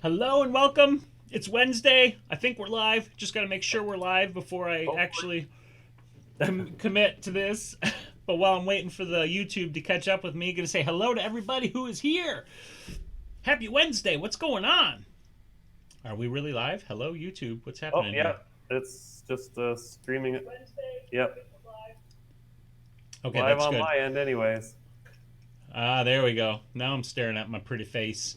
Hello and welcome. It's Wednesday. I think we're live. Just got to make sure we're live before I Hopefully. actually commit to this. But while I'm waiting for the YouTube to catch up with me, going to say hello to everybody who is here. Happy Wednesday. What's going on? Are we really live? Hello, YouTube. What's Oh, happening yeah. here? It's just streaming it. Yep. Okay, Live that's on good. my end, anyways. Ah, there we go. Now I'm staring at my pretty face.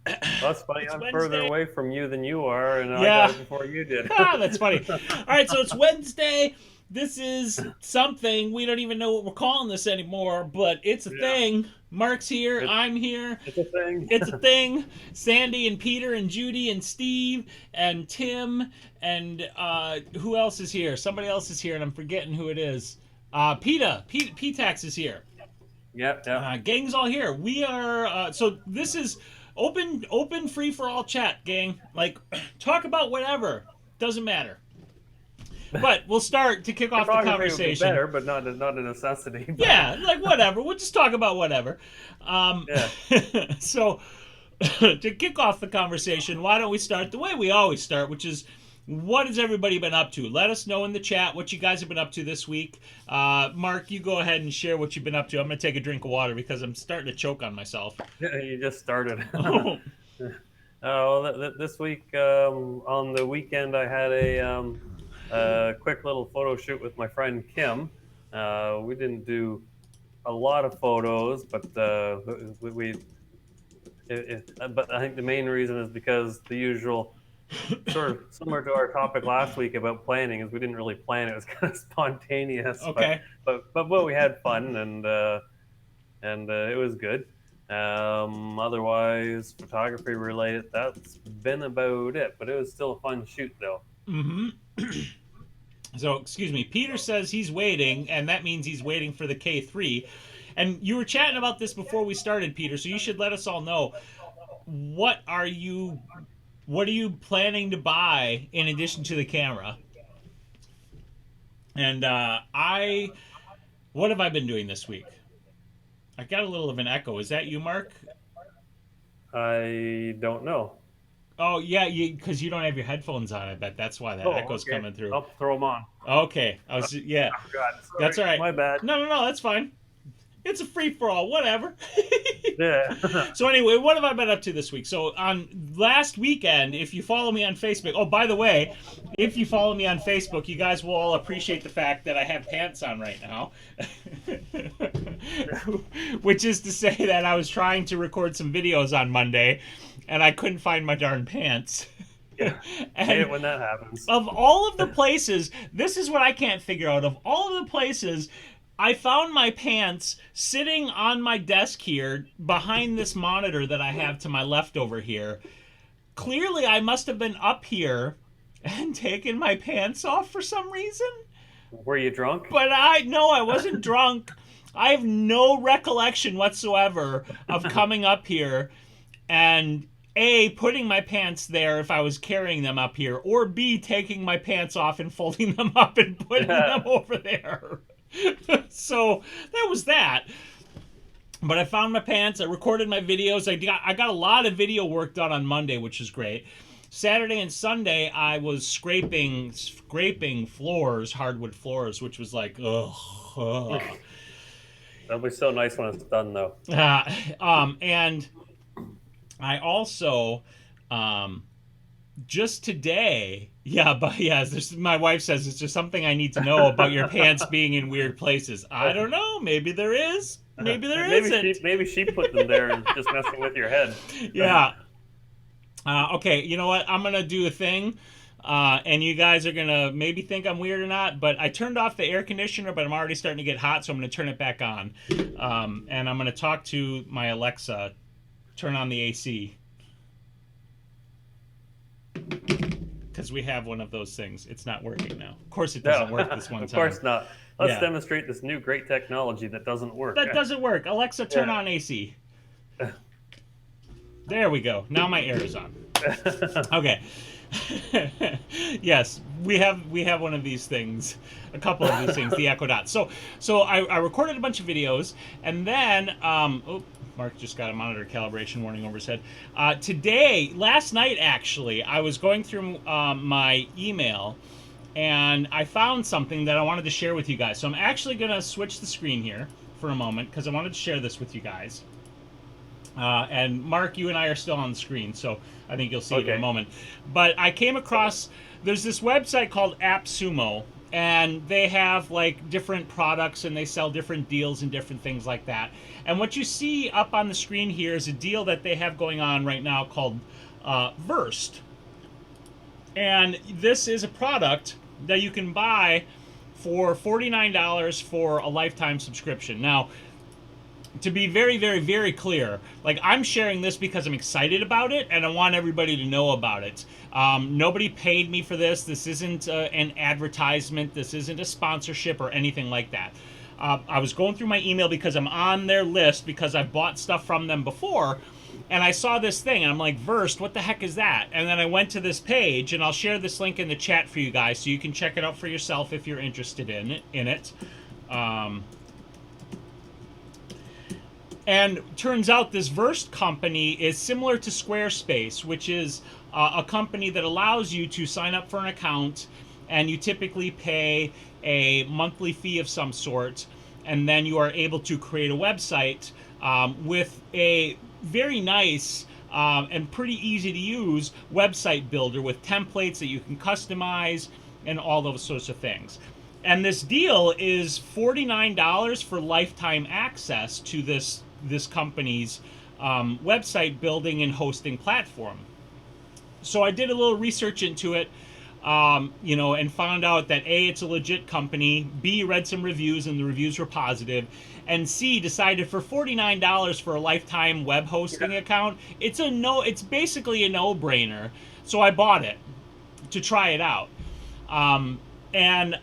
Well, that's funny. It's I'm further Wednesday. away from you than you are, and I got Yeah. it before you did. Ah, that's funny. All right, so it's Wednesday. This is something. We don't even know what we're calling this anymore, but it's a Yeah. thing. Mark's here. It, I'm here. it's a thing. It's a thing. Sandy and Peter and Judy and Steve and Tim and who else is here? Somebody else is here, and I'm forgetting who it is. P-Tax is here. Yep, yep. Gang's all here. We are so this is open free for all chat, gang. Like talk about whatever. Doesn't matter. But we'll start to kick off the Photography would be conversation. better, but not a necessity. But Yeah, like whatever. We'll just talk about whatever. Um, yeah. so to kick off the conversation, why don't we start the way we always start, which is what has everybody been up to? Let us know in the chat what you guys have been up to this week. Mark, you go ahead and share what you've been up to. I'm going to take a drink of water because I'm starting to choke on myself. You just started. Oh, Well, this week on the weekend, I had a quick little photo shoot with my friend Kim. We didn't do a lot of photos, but but I think the main reason is because the usual, sort of similar to our topic last week about planning, is we didn't really plan. It was kind of spontaneous, okay. but we had fun, and it was good. Otherwise, photography related, that's been about it. But it was still a fun shoot, though. Mm-hmm. So, excuse me. Peter says he's waiting, and that means he's waiting for the K3. And you were chatting about this before we started, Peter. So you should let us all know what are you planning to buy in addition to the camera? And what have I been doing this week? I got a little of an echo. Is that you, Mark? I don't know. Oh yeah, because you don't have your headphones on. I bet that's why that Oh, echo's okay. coming through. I'll throw them on. Okay, I was yeah, I forgot. that's Sorry, all right. my bad. No, that's fine. It's a free for all, whatever. Yeah. So anyway, what have I been up to this week? So on last weekend, if you follow me on Facebook, oh by the way, if you follow me on Facebook, you guys will all appreciate the fact that I have pants on right now. Which is to say that I was trying to record some videos on Monday and I couldn't find my darn pants. Yeah. Hate And it when that happens. of all of the places, this is what I can't figure out. Of all of the places, I found my pants sitting on my desk here behind this monitor that I have to my left over here. Clearly, I must have been up here and taken my pants off for some reason. Were you drunk? But I wasn't drunk. I have no recollection whatsoever of coming up here and A, putting my pants there if I was carrying them up here, or B, taking my pants off and folding them up and putting them over there. So that was that. But I found my pants. I recorded my videos. I got a lot of video work done on Monday, which is great. Saturday and Sunday, I was scraping floors, hardwood floors, which was like, ugh. That'll be so nice when it's done, though. And I also, just today, yeah, but yeah, my wife says, is there something I need to know about your pants being in weird places? I don't know. Maybe there is. Maybe there isn't. Maybe she put them there and just messing with your head. Yeah. Okay, you know what? I'm going to do a thing. And you guys are going to maybe think I'm weird or not, but I turned off the air conditioner, but I'm already starting to get hot, so I'm going to turn it back on. And I'm going to talk to my Alexa, turn on the AC. Because we have one of those things. It's not working now. Of course it doesn't work this one Of time. course not. Let's Yeah. demonstrate this new great technology that doesn't work. That doesn't work. Alexa, turn on AC. There we go. Now my air is on. Okay. Yes, we have one of these things, a couple of these things, the Echo Dot. So I recorded a bunch of videos, and then Mark just got a monitor calibration warning over his head. Last night actually, I was going through my email, and I found something that I wanted to share with you guys. So I'm actually going to switch the screen here for a moment because I wanted to share this with you guys. And Mark, you and I are still on the screen, so I think you'll see it in a moment. But I came across, there's this website called AppSumo, and they have like different products and they sell different deals and different things like that. And what you see up on the screen here is a deal that they have going on right now called Versed. And this is a product that you can buy for $49 for a lifetime subscription. Now, to be very, very, very clear, like, I'm sharing this because I'm excited about it and I want everybody to know about it. Nobody paid me for this. This isn't an advertisement. This isn't a sponsorship or anything like that. I was going through my email because I'm on their list because I've bought stuff from them before, and I saw this thing and I'm like, Versed, what the heck is that? And then I went to this page, and I'll share this link in the chat for you guys so you can check it out for yourself if you're interested in it. And turns out this Versed company is similar to Squarespace, which is a company that allows you to sign up for an account, and you typically pay a monthly fee of some sort, and then you are able to create a website with a very nice and pretty easy to use website builder with templates that you can customize and all those sorts of things. And this deal is $49 for lifetime access to this company's website building and hosting platform. So I did a little research into it, and found out that A, it's a legit company, B, read some reviews and the reviews were positive, and C, decided for $49 for a lifetime web hosting account, it's basically a no-brainer. So I bought it to try it out. And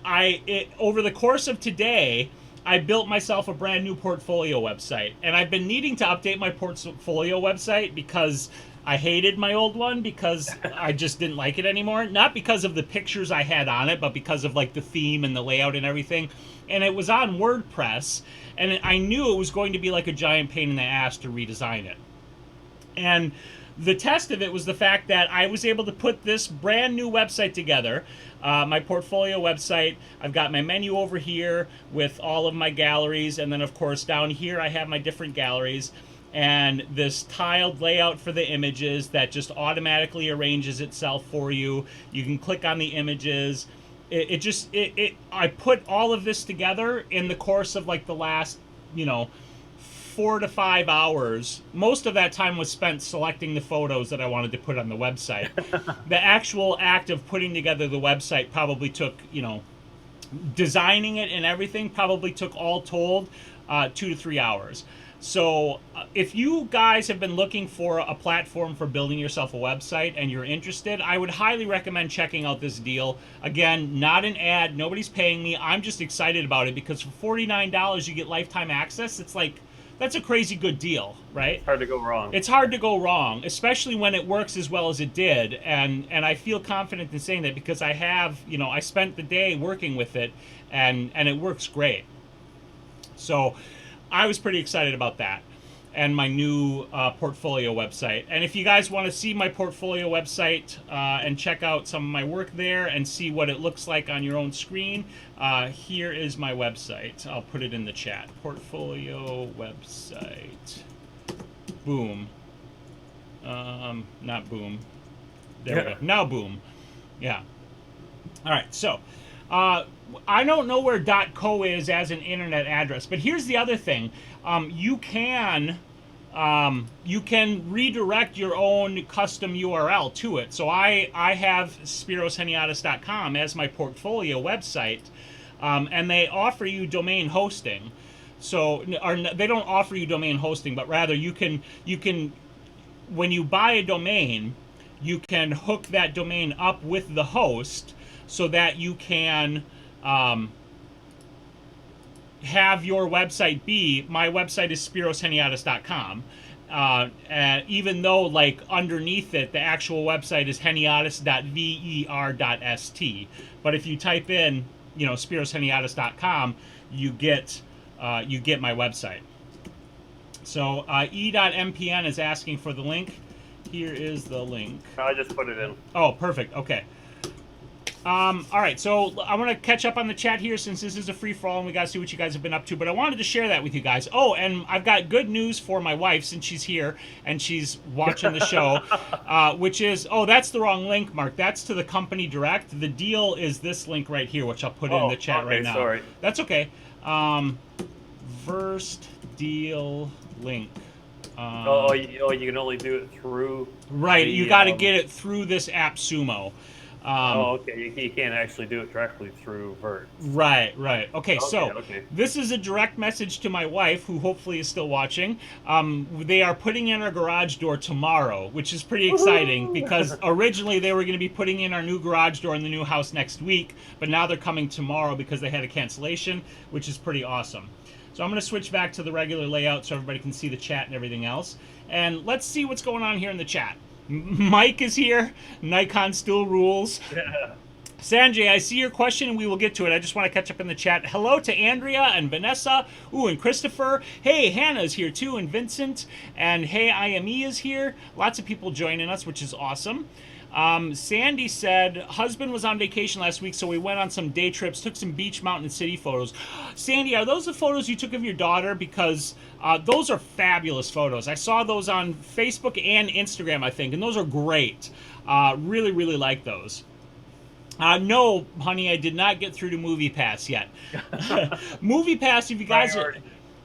over the course of today, I built myself a brand new portfolio website. And I've been needing to update my portfolio website because I hated my old one because I just didn't like it anymore. Not because of the pictures I had on it, but because of like the theme and the layout and everything. And it was on WordPress, and I knew it was going to be like a giant pain in the ass to redesign it. And the test of it was the fact that I was able to put this brand new website together, my portfolio website. I've got my menu over here with all of my galleries, and then of course down here I have my different galleries, and this tiled layout for the images that just automatically arranges itself for you. You can click on the images. I put all of this together in the course of like the last, 4 to 5 hours. Most of that time was spent selecting the photos that I wanted to put on the website. The actual act of putting together the website probably took, designing it and everything probably took all told 2 to 3 hours. So if you guys have been looking for a platform for building yourself a website and you're interested, I would highly recommend checking out this deal. Again, not an ad, nobody's paying me. I'm just excited about it because for $49 you get lifetime access. It's like, that's a crazy good deal, right? It's hard to go wrong. It's hard to go wrong, especially when it works as well as it did. And I feel confident in saying that because I have, I spent the day working with it, and it works great. So I was pretty excited about that and my new portfolio website. And if you guys want to see my portfolio website and check out some of my work there and see what it looks like on your own screen, here is my website. I'll put it in the chat. Portfolio website. Boom. Not boom. There we go. Now boom. Yeah. All right, so I don't know where .co is as an internet address, but here's the other thing. You can redirect your own custom URL to it. So I have spirosheniatis.com as my portfolio website, and they offer you domain hosting. So, or they don't offer you domain hosting, but rather you can when you buy a domain, you can hook that domain up with the host so that you can have your website be, my website is spirosheniatis.com. And even though, like, underneath it, the actual website is heniatis.ver.st. But if you type in, spirosheniatis.com, you get my website. So e.mpn is asking for the link. Here is the link. I just put it in. Oh, perfect. Okay. All right, so I want to catch up on the chat here since this is a free-for-all and we got to see what you guys have been up to, but I wanted to share that with you guys. Oh, and I've got good news for my wife since she's here and she's watching the show, which is, oh, that's the wrong link, Mark. That's to the company direct. The deal is this link right here, which I'll put in the chat right now. Sorry. That's okay. First deal link. You can only do it through... Right, you got to get it through this app, Sumo. Okay. You can't actually do it directly through Vert. Right. Okay, so this is a direct message to my wife, who hopefully is still watching. They are putting in our garage door tomorrow, which is pretty exciting because originally they were going to be putting in our new garage door in the new house next week, but now they're coming tomorrow because they had a cancellation, which is pretty awesome. So I'm going to switch back to the regular layout so everybody can see the chat and everything else. And let's see what's going on here in the chat. Mike is here. Nikon still rules. Yeah. Sanjay, I see your question and we will get to it. I just want to catch up in the chat. Hello to Andrea and Vanessa. Ooh, and Christopher. Hey, Hannah's here too, and Vincent. And hey, IME is here. Lots of people joining us, which is awesome. Sandy said, husband was on vacation last week, so we went on some day trips, took some beach, mountain, and city photos. Sandy, are those the photos you took of your daughter? Because those are fabulous photos. I saw those on Facebook and Instagram, I think, and those are great. Really, really like those. No, honey, I did not get through to MoviePass yet. MoviePass, if you guys are...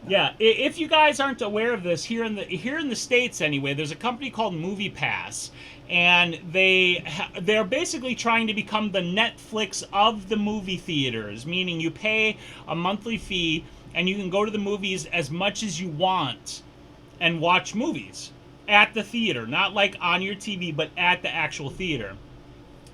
Yeah, if you guys aren't aware of this, here in the States anyway, there's a company called MoviePass, and they're basically trying to become the Netflix of the movie theaters, meaning you pay a monthly fee and you can go to the movies as much as you want and watch movies at the theater, not like on your TV, but at the actual theater.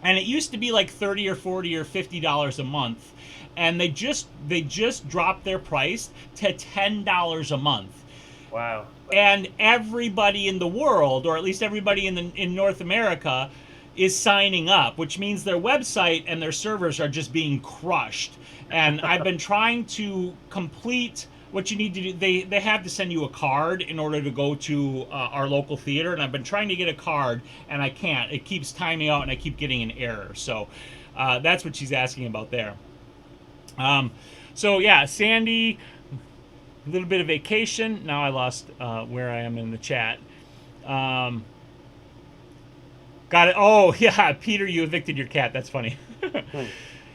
And it used to be like $30 or $40 or $50 a month. And they just dropped their price to $10 a month. Wow. And everybody in the world, or at least everybody in North America, is signing up, which means their website and their servers are just being crushed. And I've been trying to complete what you need to do. They have to send you a card in order to go to our local theater, and I've been trying to get a card, and I can't. It keeps timing out, and I keep getting an error. So that's what she's asking about there. So yeah, Sandy, a little bit of vacation. Now I lost where I am in the chat. Got it. Oh yeah, Peter, you evicted your cat. That's funny.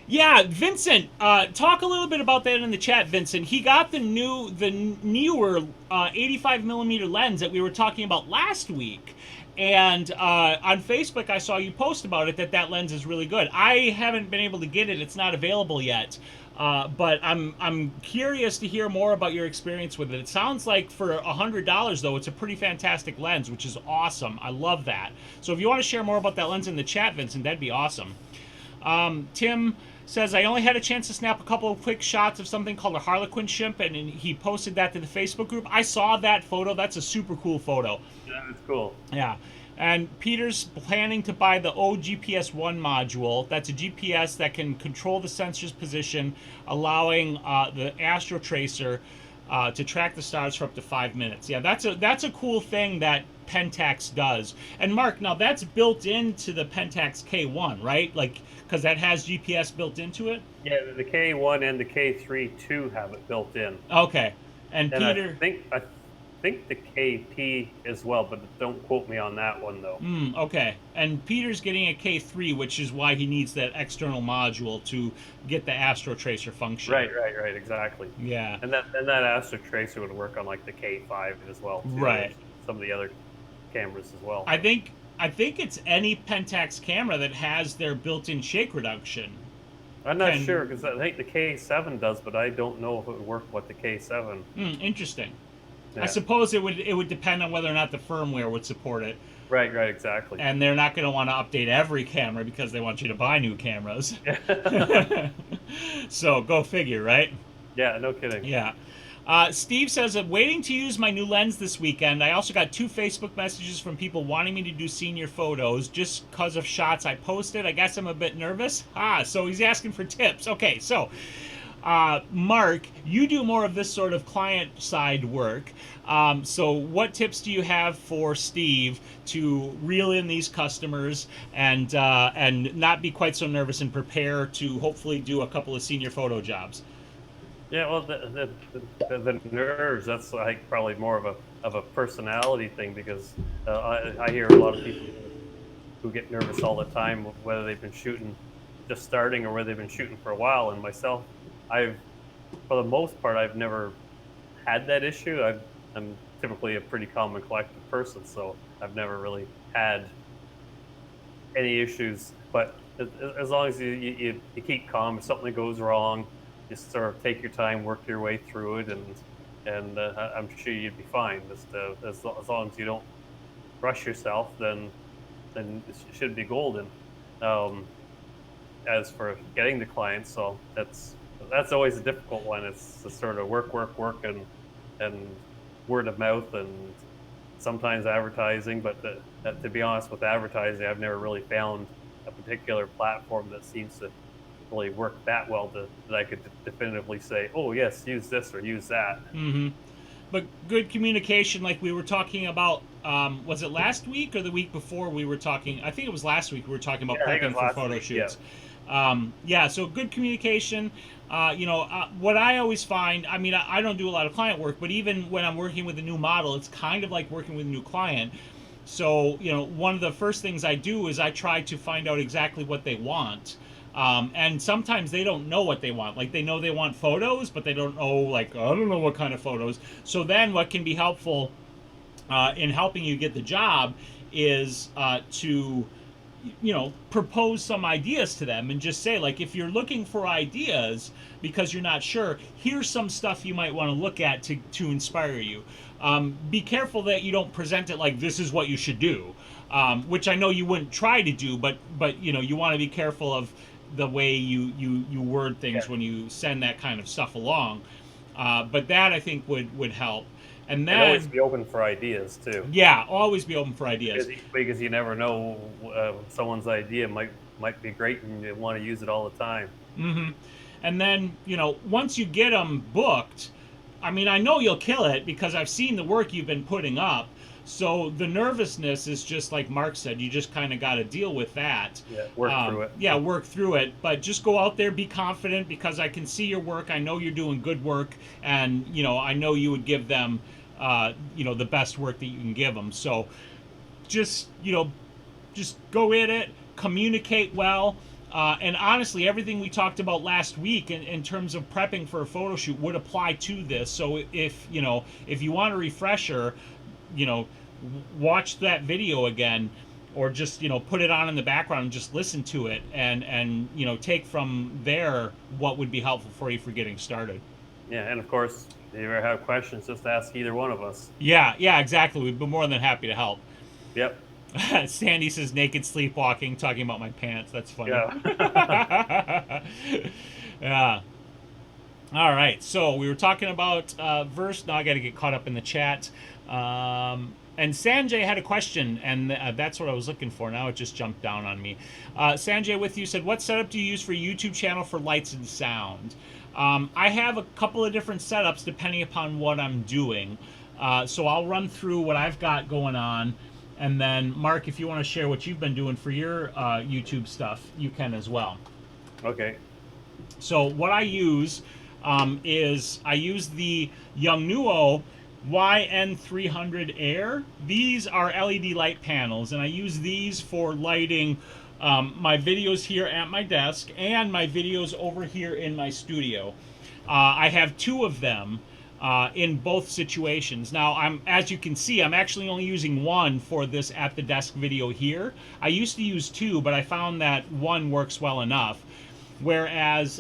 Yeah, Vincent, talk a little bit about that in the chat, Vincent. He got the newer 85 millimeter lens that we were talking about last week. And on Facebook, I saw you post about it, that lens is really good. I haven't been able to get it. It's not available yet. But I'm curious to hear more about your experience with it. It sounds like for $100, though, it's a pretty fantastic lens, which is awesome. I love that. So if you want to share more about that lens in the chat, Vincent, that'd be awesome. Tim says, I only had a chance to snap a couple of quick shots of something called a Harlequin ship, and he posted that to the Facebook group. I saw that photo. That's a super cool photo. Yeah, that's cool. Yeah. And Peter's planning to buy the OGPS 1 module. That's a GPS that can control the sensor's position, allowing the Astro Tracer to track the stars for up to 5 minutes. Yeah, that's a cool thing that Pentax does. And Mark, now that's built into the Pentax K1, right? Like, because that has GPS built into it? Yeah, the K1 and the K3 too have it built in. Okay. And Peter... I think the KP as well, but don't quote me on that one, though. Okay. And Peter's getting a K3, which is why he needs that external module to get the Astro Tracer function. Right, exactly. Yeah. And that Astro Tracer would work on, like, the K5 as well, too. Right. Some of the other cameras as well. I think it's any Pentax camera that has their built-in shake reduction. I'm not sure, because I think the K7 does, but I don't know if it would work with the K7. Interesting. Yeah. I suppose it would depend on whether or not the firmware would support it. Right, exactly. And they're not going to want to update every camera because they want you to buy new cameras. So go figure, right? Yeah, no kidding. Yeah. Steve says, I'm waiting to use my new lens this weekend. I also got 2 Facebook messages from people wanting me to do senior photos just because of shots I posted. I guess I'm a bit nervous. So he's asking for tips. Okay, so Mark, you do more of this sort of client side work. So what tips do you have for Steve to reel in these customers and not be quite so nervous and prepare to hopefully do a couple of senior photo jobs? Yeah, well, the nerves, that's like probably more of a personality thing, because I hear a lot of people who get nervous all the time, whether they've been shooting just starting or whether they've been shooting for a while. And myself, I've, for the most part, I've never had that issue. I'm typically a pretty calm and collected person, so I've never really had any issues. But as long as you keep calm, if something goes wrong, just sort of take your time, work your way through it, and I'm sure you'd be fine. Just as long as you don't rush yourself, then it should be golden. Um, as for getting the clients, so that's always a difficult one. It's the sort of work, and word of mouth, and sometimes advertising. But to be honest, with advertising, I've never really found a particular platform that seems to really work that well that I could definitively say, oh yes, use this or use that. Mm-hmm. But good communication, like we were talking about. Was it last week or the week before we were talking? I think it was last week we were talking about Yeah, I think it prepping was for last photo week. shoots. Yeah, so good communication. What I always find, I mean, I don't do a lot of client work, but even when I'm working with a new model, it's kind of like working with a new client. So, one of the first things I do is I try to find out exactly what they want. And sometimes they don't know what they want. Like, they know they want photos, but they don't know, like, I don't know what kind of photos. So then what can be helpful in helping you get the job is to propose some ideas to them and just say, like, if you're looking for ideas because you're not sure, here's some stuff you might want to look at to inspire you. Be careful that you don't present it like this is what you should do, which I know you wouldn't try to do, but you want to be careful of the way you word Yeah, things when you send that kind of stuff along. But that I think would help. And and always then, be open for ideas too, yeah, always be open for ideas. because you never know, someone's idea might be great and you want to use it all the time. Hmm. And then, once you get them booked, I mean, I know you'll kill it because I've seen the work you've been putting up. So the nervousness is just like Mark said, you just kind of got to deal with that. Yeah, work through it. Yeah, work through it. But just go out there, be confident because I can see your work. I know you're doing good work. And, I know you would give them, the best work that you can give them. So just, just go in it, communicate well. And honestly, everything we talked about last week in terms of prepping for a photo shoot would apply to this. So if you want a refresher, you know, watch that video again, or just put it on in the background and just listen to it, and take from there what would be helpful for you for getting started. Yeah, and of course, if you ever have questions, just ask either one of us. Yeah, exactly. We'd be more than happy to help. Yep. Sandy says naked sleepwalking, talking about my pants. That's funny. Yeah. Yeah. All right. So we were talking about verse. Now I got to get caught up in the chat. And Sanjay had a question, and that's what I was looking for. Now it just jumped down on me. Sanjay with you said, what setup do you use for your YouTube channel for lights and sound? I have a couple of different setups depending upon what I'm doing. So I'll run through what I've got going on. And then, Mark, if you want to share what you've been doing for your YouTube stuff, you can as well. Okay. So what I use is I use the Yongnuo YN300 Air. These are LED light panels, and I use these for lighting my videos here at my desk and my videos over here in my studio. I have two of them in both situations. Now, as you can see, I'm actually only using one for this at the desk video here. I used to use two, but I found that one works well enough. Whereas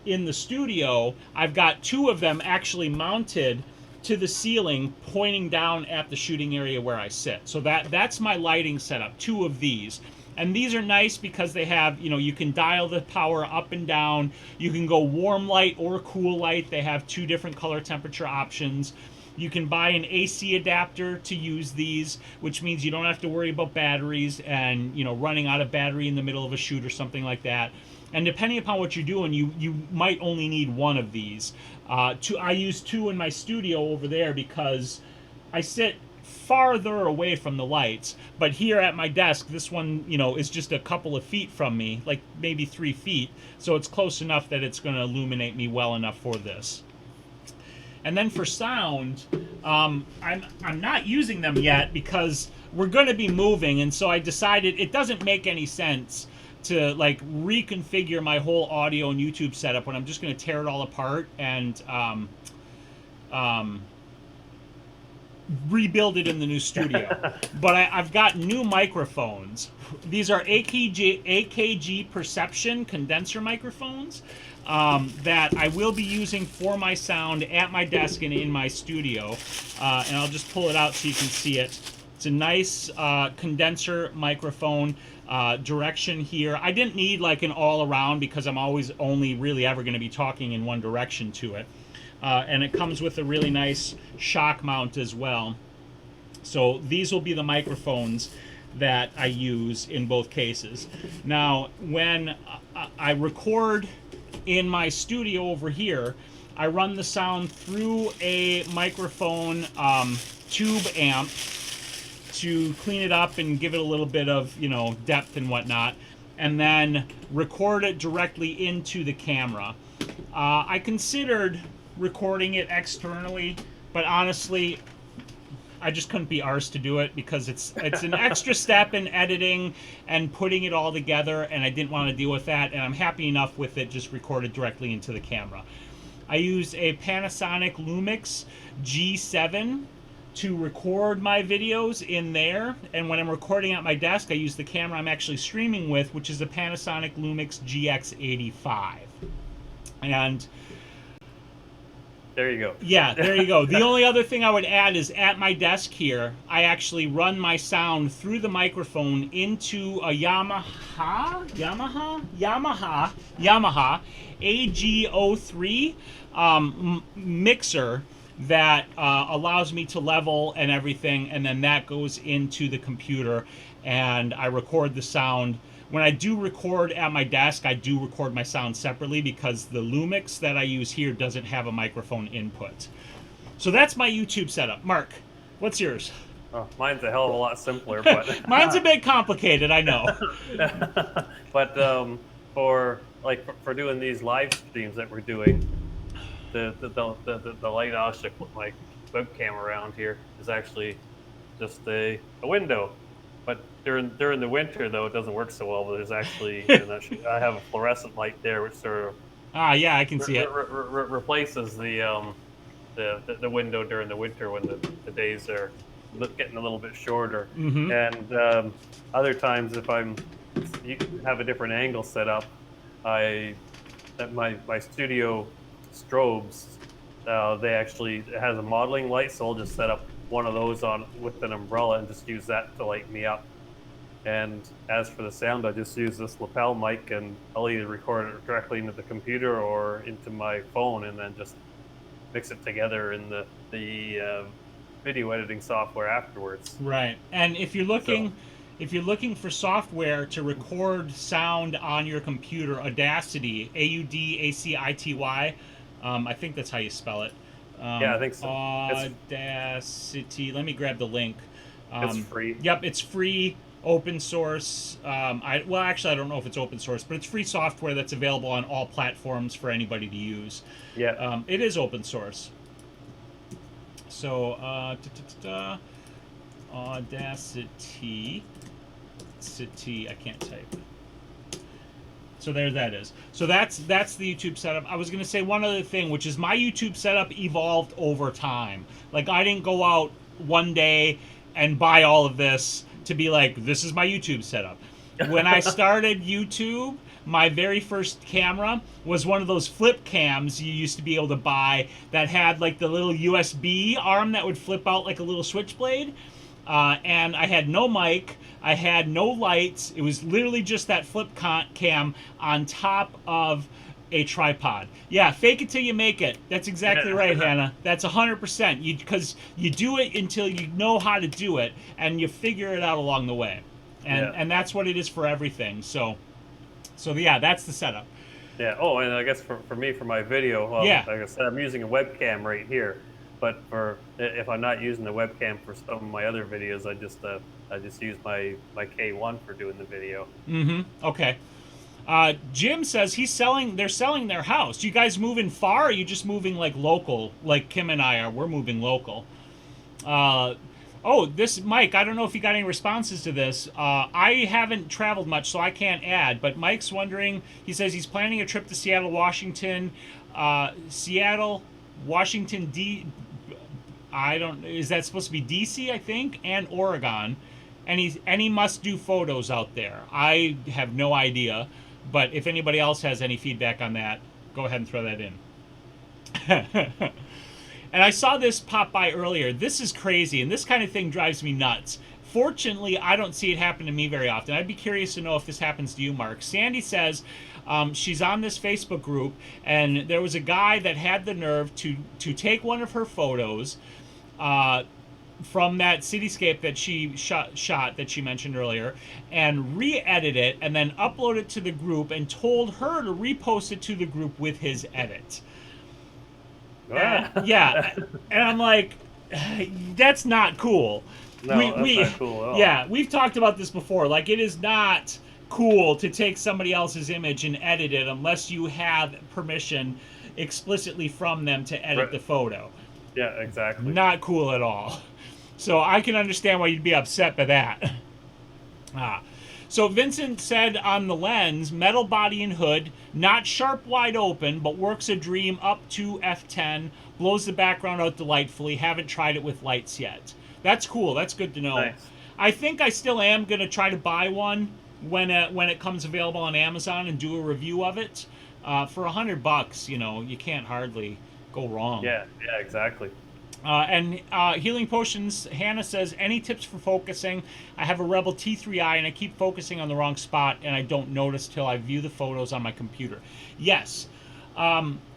in the studio, I've got two of them actually mounted to the ceiling, pointing down at the shooting area where I sit. So that's my lighting setup, two of these. And these are nice because they have, you can dial the power up and down. You can go warm light or cool light. They have two different color temperature options. You can buy an AC adapter to use these, which means you don't have to worry about batteries and, running out of battery in the middle of a shoot or something like that. And depending upon what you're doing, you might only need one of these. I use two in my studio over there because I sit farther away from the lights. But here at my desk, this one, is just a couple of feet from me, like maybe 3 feet. So it's close enough that it's going to illuminate me well enough for this. And then for sound, I'm not using them yet because we're going to be moving, and so I decided it doesn't make any sense to like reconfigure my whole audio and YouTube setup when I'm just going to tear it all apart and rebuild it in the new studio. But I've got new microphones. These are AKG Perception condenser microphones that I will be using for my sound at my desk and in my studio. And I'll just pull it out so you can see it. It's a nice condenser microphone. Direction here. I didn't need like an all-around because I'm always only really ever going to be talking in one direction to it. And it comes with a really nice shock mount as well. So these will be the microphones that I use in both cases. Now, when I record in my studio over here, I run the sound through a microphone tube amp to clean it up and give it a little bit of, depth and whatnot, and then record it directly into the camera. I considered recording it externally, but honestly, I just couldn't be arsed to do it because it's an extra step in editing and putting it all together, and I didn't want to deal with that, and I'm happy enough with it just recorded directly into the camera. I use a Panasonic Lumix G7 to record my videos in there, and when I'm recording at my desk, I use the camera I'm actually streaming with, which is a Panasonic Lumix GX85. And there you go. Yeah, there you go. The only other thing I would add is at my desk here, I actually run my sound through the microphone into a Yamaha AG03 mixer that allows me to level and everything, and then that goes into the computer, and I record the sound. When I do record at my desk, I do record my sound separately because the Lumix that I use here doesn't have a microphone input. So that's my YouTube setup. Mark, what's yours? Oh, mine's a hell of a lot simpler, but mine's a bit complicated, I know. But for doing these live streams that we're doing, the light I should put my webcam around here is actually just a window. But during the winter, though, it doesn't work so well. But there's actually, I have a fluorescent light there, which sort of yeah, I can see it. Replaces the window during the winter when the days are getting a little bit shorter. Mm-hmm. And other times, if you have a different angle set up, my studio strobes, it has a modeling light, so I'll just set up one of those on with an umbrella and just use that to light me up. And as for the sound, I just use this lapel mic, and I'll either record it directly into the computer or into my phone, and then just mix it together in the video editing software afterwards. Right. And if you're looking for software to record sound on your computer, Audacity, AUDACITY, I think that's how you spell it. Yeah, I think so. Audacity. Let me grab the link. It's free. Yep, it's free, open source. I don't know if it's open source, but it's free software that's available on all platforms for anybody to use. Yeah. It is open source. So, Audacity. I can't type. So there that is. So that's the YouTube setup. I was going to say one other thing, which is my YouTube setup evolved over time. Like, I didn't go out one day and buy all of this to be like, this is my YouTube setup. When I started YouTube, my very first camera was one of those flip cams you used to be able to buy that had like the little USB arm that would flip out like a little switchblade. And I had no mic, I had no lights. It was literally just that flip cam on top of a tripod. Yeah, fake it till you make it. That's exactly right, Hannah. That's 100%. Because you do it until you know how to do it, and you figure it out along the way. And that's what it is for everything. So So yeah, that's the setup. Yeah. Oh, and I guess for me, for my video, Yeah. like I said, I'm using a webcam right here. But for if I'm not using the webcam for some of my other videos, I just use my K1 for doing the video. Okay. Jim says they're selling their house. You guys moving far, or are you just moving like local, like Kim and I are? We're moving local. This Mike, I don't know if you got any responses to this. I haven't traveled much, so I can't add. But Mike's wondering. He says he's planning a trip to Seattle, Washington. Seattle, Washington D. I don't. Is that supposed to be DC? I think, and Oregon, and he must do photos out there. I have no idea, but if anybody else has any feedback on that, go ahead and throw that in. And I saw this pop by earlier. This is crazy, and this kind of thing drives me nuts. Fortunately, I don't see it happen to me very often. I'd be curious to know if this happens to you, Mark. Sandy says she's on this Facebook group, and there was a guy that had the nerve to take one of her photos from that cityscape that she shot that she mentioned earlier, and re-edit it, and then upload it to the group, and told her to repost it to the group with his edit. Yeah, and I'm like, that's not cool. No, that's not cool at all. Yeah, we've talked about this before. Like, it is not cool to take somebody else's image and edit it unless you have permission explicitly from them to edit the photo. Yeah, exactly. Not cool at all. So I can understand why you'd be upset by that. So Vincent said on the lens, metal body and hood, not sharp wide open, but works a dream up to f10, blows the background out delightfully. Haven't tried it with lights yet. That's cool. That's good to know. Nice. I think I still am going to try to buy one when it comes available on Amazon and do a review of it. For $100, you can't hardly go wrong. Yeah, exactly. And Healing Potions, Hannah says, any tips for focusing? I have a Rebel T3i and I keep focusing on the wrong spot and I don't notice till I view the photos on my computer. Yes.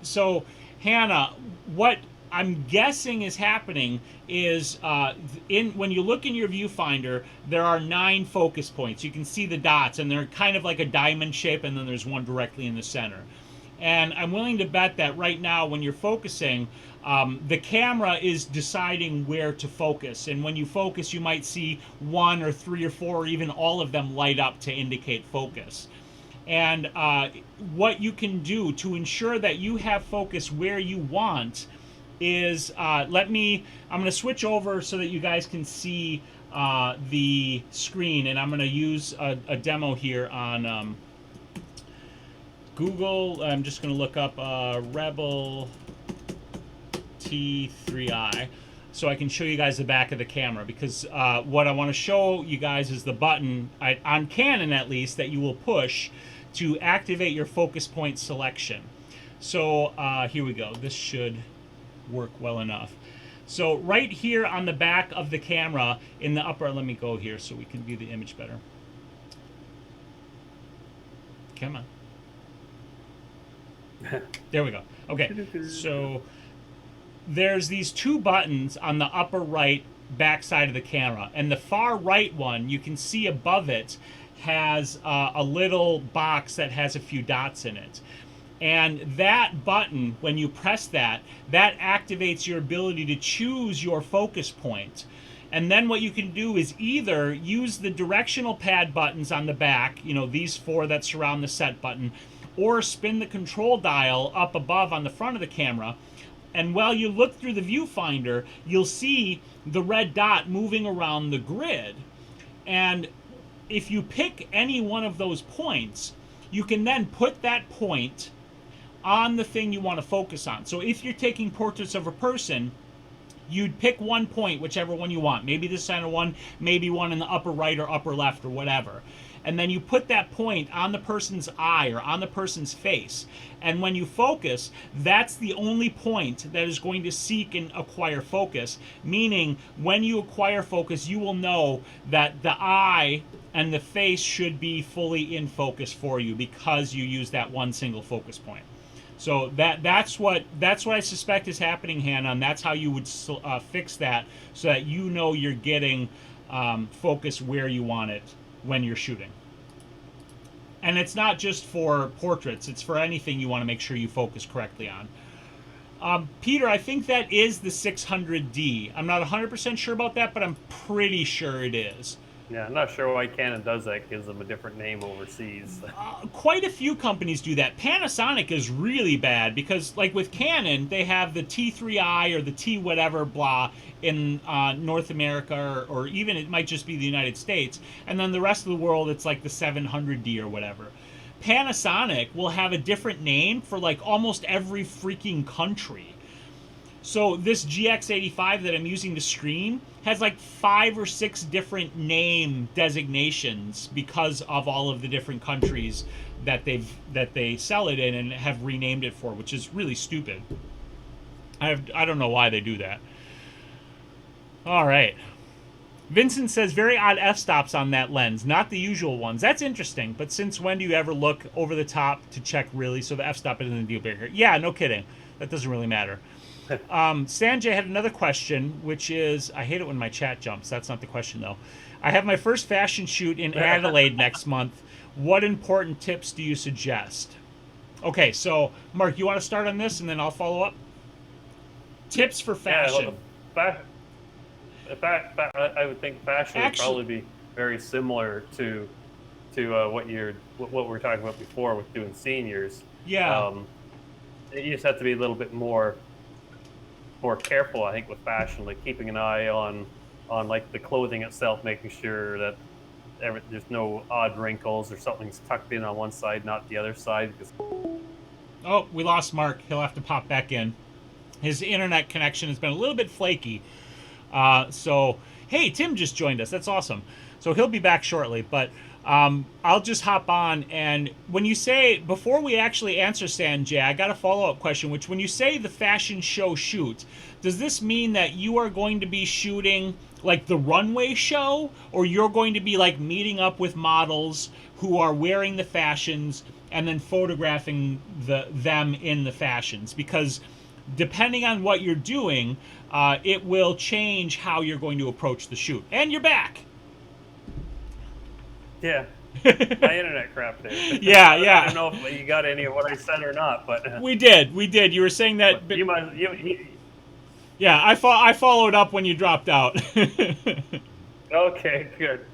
So, Hannah, what I'm guessing is happening is when you look in your viewfinder, there are 9 focus points. You can see the dots, and they're kind of like a diamond shape, and then there's one directly in the center. And I'm willing to bet that right now, when you're focusing, the camera is deciding where to focus. And when you focus, you might see 1 or 3 or 4 or even all of them light up to indicate focus. And what you can do to ensure that you have focus where you want is, I'm going to switch over so that you guys can see the screen. And I'm going to use a demo here on Google. I'm just going to look up Rebel T3i so I can show you guys the back of the camera, because what I want to show you guys is the button, on Canon at least, that you will push to activate your focus point selection. So here we go. This should work well enough. So right here on the back of the camera in the upper, let me go here so we can view the image better. Come on. There we go. Okay, so there's these 2 buttons on the upper right back side of the camera, and the far right one, you can see above it, has a little box that has a few dots in it. And that button, when you press that activates your ability to choose your focus point. And then what you can do is either use the directional pad buttons on the back, these 4 that surround the set button, or spin the control dial up above on the front of the camera. And while you look through the viewfinder, you'll see the red dot moving around the grid. And if you pick any one of those points, you can then put that point on the thing you want to focus on. So if you're taking portraits of a person, you'd pick one point, whichever one you want. Maybe the center one, maybe one in the upper right or upper left or whatever. And then you put that point on the person's eye or on the person's face. And when you focus, that's the only point that is going to seek and acquire focus. Meaning, when you acquire focus, you will know that the eye and the face should be fully in focus for you because you use that one single focus point. So that's what I suspect is happening, Hannah, and that's how you would fix that so that you know you're getting focus where you want it when you're shooting. And it's not just for portraits, it's for anything you want to make sure you focus correctly on. Peter, I think that is the 600D. I'm not 100% sure about that, but I'm pretty sure it is. Yeah, I'm not sure why Canon does that. Gives them a different name overseas. Quite a few companies do that. Panasonic is really bad because, like with Canon, they have the T3i or the T whatever blah in North America, or even it might just be the United States, and then the rest of the world it's like the 700D or whatever. Panasonic will have a different name for like almost every freaking country. So this GX85 that I'm using to stream has like 5 or 6 different name designations because of all of the different countries that they sell it in and have renamed it for, which is really stupid. I don't know why they do that. All right. Vincent says, very odd f-stops on that lens, not the usual ones. That's interesting, but since when do you ever look over the top to check really so the f-stop isn't a deal breaker? Yeah, no kidding. That doesn't really matter. Sanjay had another question, which is, I hate it when my chat jumps. That's not the question, though. I have my first fashion shoot in Adelaide next month. What important tips do you suggest? Okay, so, Mark, you want to start on this, and then I'll follow up? Tips for fashion. Yeah, I would think fashion would probably be very similar to what we're talking about before with doing seniors. Yeah. You just have to be a little bit more careful, I think, with fashion, like keeping an eye on like the clothing itself, making sure that there's no odd wrinkles or something's tucked in on one side, not the other side. Oh, we lost Mark. He'll have to pop back in. His internet connection has been a little bit flaky. So, hey, Tim just joined us. That's awesome. So he'll be back shortly, but I'll just hop on. And when you say, before we actually answer Sanjay, I got a follow-up question, which when you say the fashion show shoot, does this mean that you are going to be shooting like the runway show, or you're going to be like meeting up with models who are wearing the fashions and then photographing them in the fashions? Because depending on what you're doing, it will change how you're going to approach the shoot. And you're back. Yeah. My internet crap there. Yeah. I don't know if you got any of what I said or not, but we did. You were saying that. You might. Yeah, I followed up when you dropped out. Okay, good.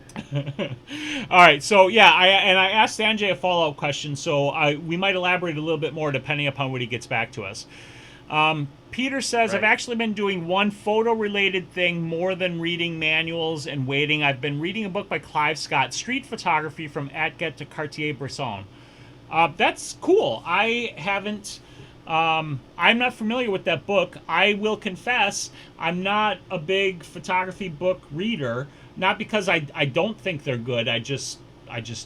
All right, so yeah, I asked Sanjay a follow-up question, so we might elaborate a little bit more depending upon when he gets back to us. Peter says, right. I've actually been doing one photo-related thing more than reading manuals and waiting. I've been reading a book by Clive Scott, Street Photography from Atget to Cartier-Bresson. That's cool. I haven't... I'm not familiar with that book. I will confess, I'm not a big photography book reader. Not because I don't think they're good. I just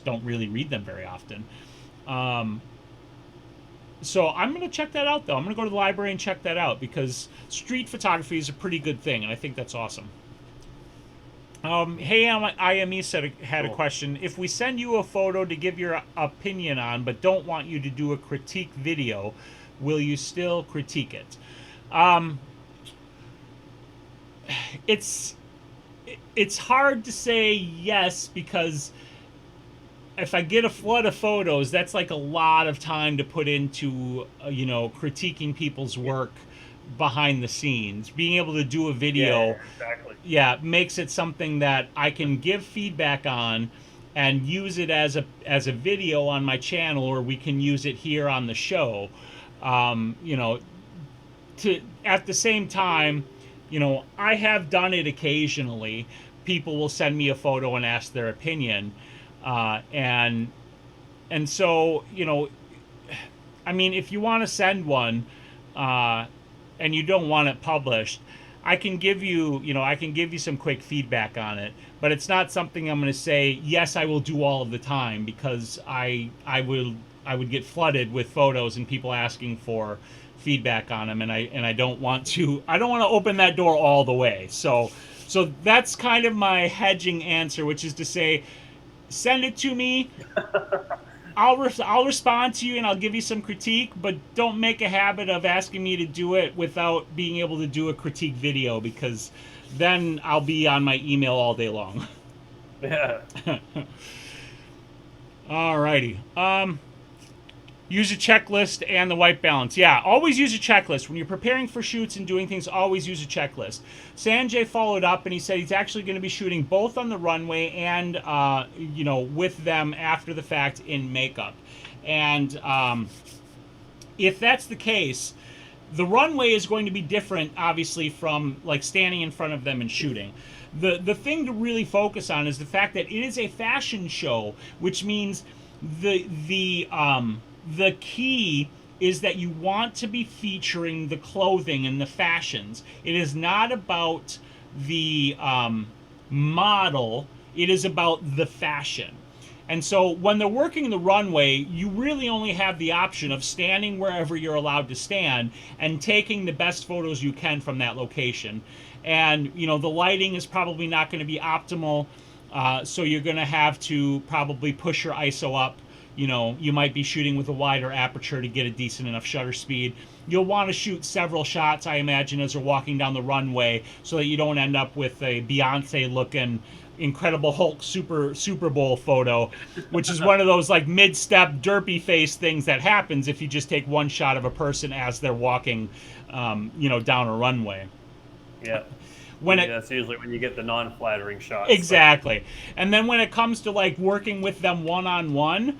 don't really read them very often. So I'm going to check that out, though. I'm going to go to the library and check that out because street photography is a pretty good thing, and I think that's awesome. Hey, IME had a question. If we send you a photo to give your opinion on, but don't want you to do a critique video, will you still critique it? It's hard to say yes because if I get a flood of photos, that's like a lot of time to put into, critiquing people's work behind the scenes. Being able to do a video, makes it something that I can give feedback on and use it as a video on my channel, or we can use it here on the show. At the same time, I have done it occasionally. People will send me a photo and ask their opinion. And so, if you want to send one, and you don't want it published, I can give you some quick feedback on it, but it's not something I'm going to say, yes, I will do all of the time, because I would get flooded with photos and people asking for feedback on them, and I don't want to open that door all the way. So that's kind of my hedging answer, which is to say, send it to me. I'll respond to you and I'll give you some critique, but don't make a habit of asking me to do it without being able to do a critique video, because then I'll be on my email all day long. Yeah. Alrighty. Use a checklist and the white balance. Yeah, always use a checklist. When you're preparing for shoots and doing things, always use a checklist. Sanjay followed up and he said he's actually going to be shooting both on the runway and, with them after the fact in makeup. And if that's the case, the runway is going to be different, obviously, from like standing in front of them and shooting. The thing to really focus on is the fact that it is a fashion show, which means the key is that you want to be featuring the clothing and the fashions. It is not about the model. It is about the fashion. And so when they're working the runway, you really only have the option of standing wherever you're allowed to stand and taking the best photos you can from that location. And, the lighting is probably not going to be optimal, so you're going to have to probably push your ISO up. You might be shooting with a wider aperture to get a decent enough shutter speed. You'll want to shoot several shots, I imagine, as you're walking down the runway so that you don't end up with a Beyonce-looking Incredible Hulk Super Bowl photo, which is one of those like mid-step derpy face things that happens if you just take one shot of a person as they're walking, down a runway. Yeah. That's usually when you get the non-flattering shots. Exactly. And then when it comes to like working with them one-on-one,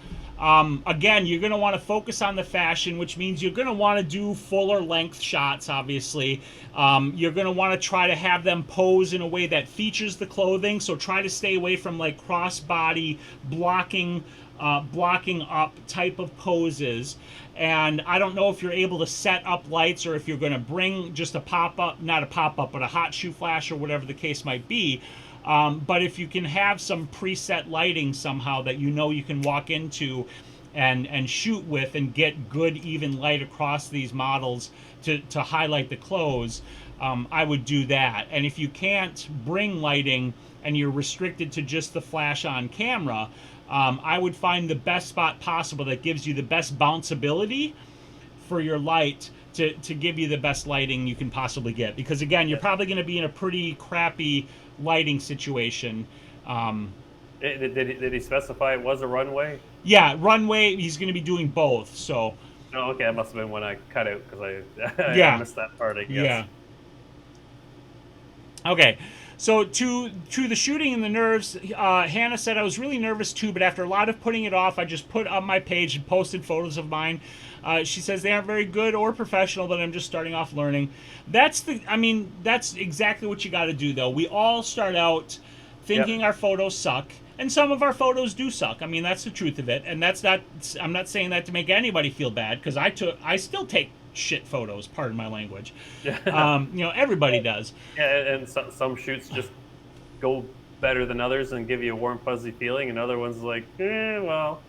again, you're going to want to focus on the fashion, which means you're going to want to do fuller length shots, obviously. You're going to want to try to have them pose in a way that features the clothing, so try to stay away from like cross-body blocking up type of poses. And I don't know if you're able to set up lights or if you're going to bring just a pop-up, not a pop-up, but a hot shoe flash or whatever the case might be. But if you can have some preset lighting somehow that you can walk into and shoot with and get good even light across these models to highlight the clothes, I would do that. And if you can't bring lighting and you're restricted to just the flash on camera, I would find the best spot possible that gives you the best bounceability for your light to give you the best lighting you can possibly get. Because again, you're probably going to be in a pretty crappy lighting situation. Did he specify it was a runway? Yeah, runway. He's going to be doing both. So. Oh, okay. That must have been when I cut out because I missed that part, I guess. Yeah. Okay. So to the shooting and the nerves, Hannah said, I was really nervous too, but after a lot of putting it off, I just put up my page and posted photos of mine. She says they aren't very good or professional, but I'm just starting off learning. That's exactly what you got to do, though. We all start out thinking our photos suck, and some of our photos do suck. I mean, that's the truth of it, and I'm not saying that to make anybody feel bad, because I still take shit photos, pardon my language. Everybody does. Yeah, and some shoots just go better than others and give you a warm, fuzzy feeling, and other ones like, well,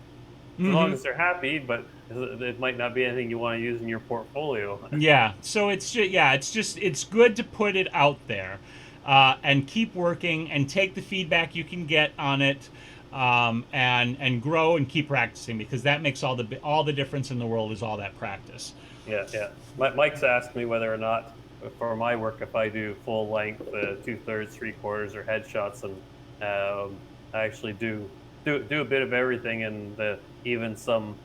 as long as they're happy, but it might not be anything you want to use in your portfolio. Yeah, so it's good to put it out there, and keep working and take the feedback you can get on it, and grow and keep practicing, because that makes all the difference in the world, is all that practice. Yeah. Mike's asked me whether or not, for my work, if I do full length, 2/3, 3/4, or headshots, and I actually do a bit of everything, and even some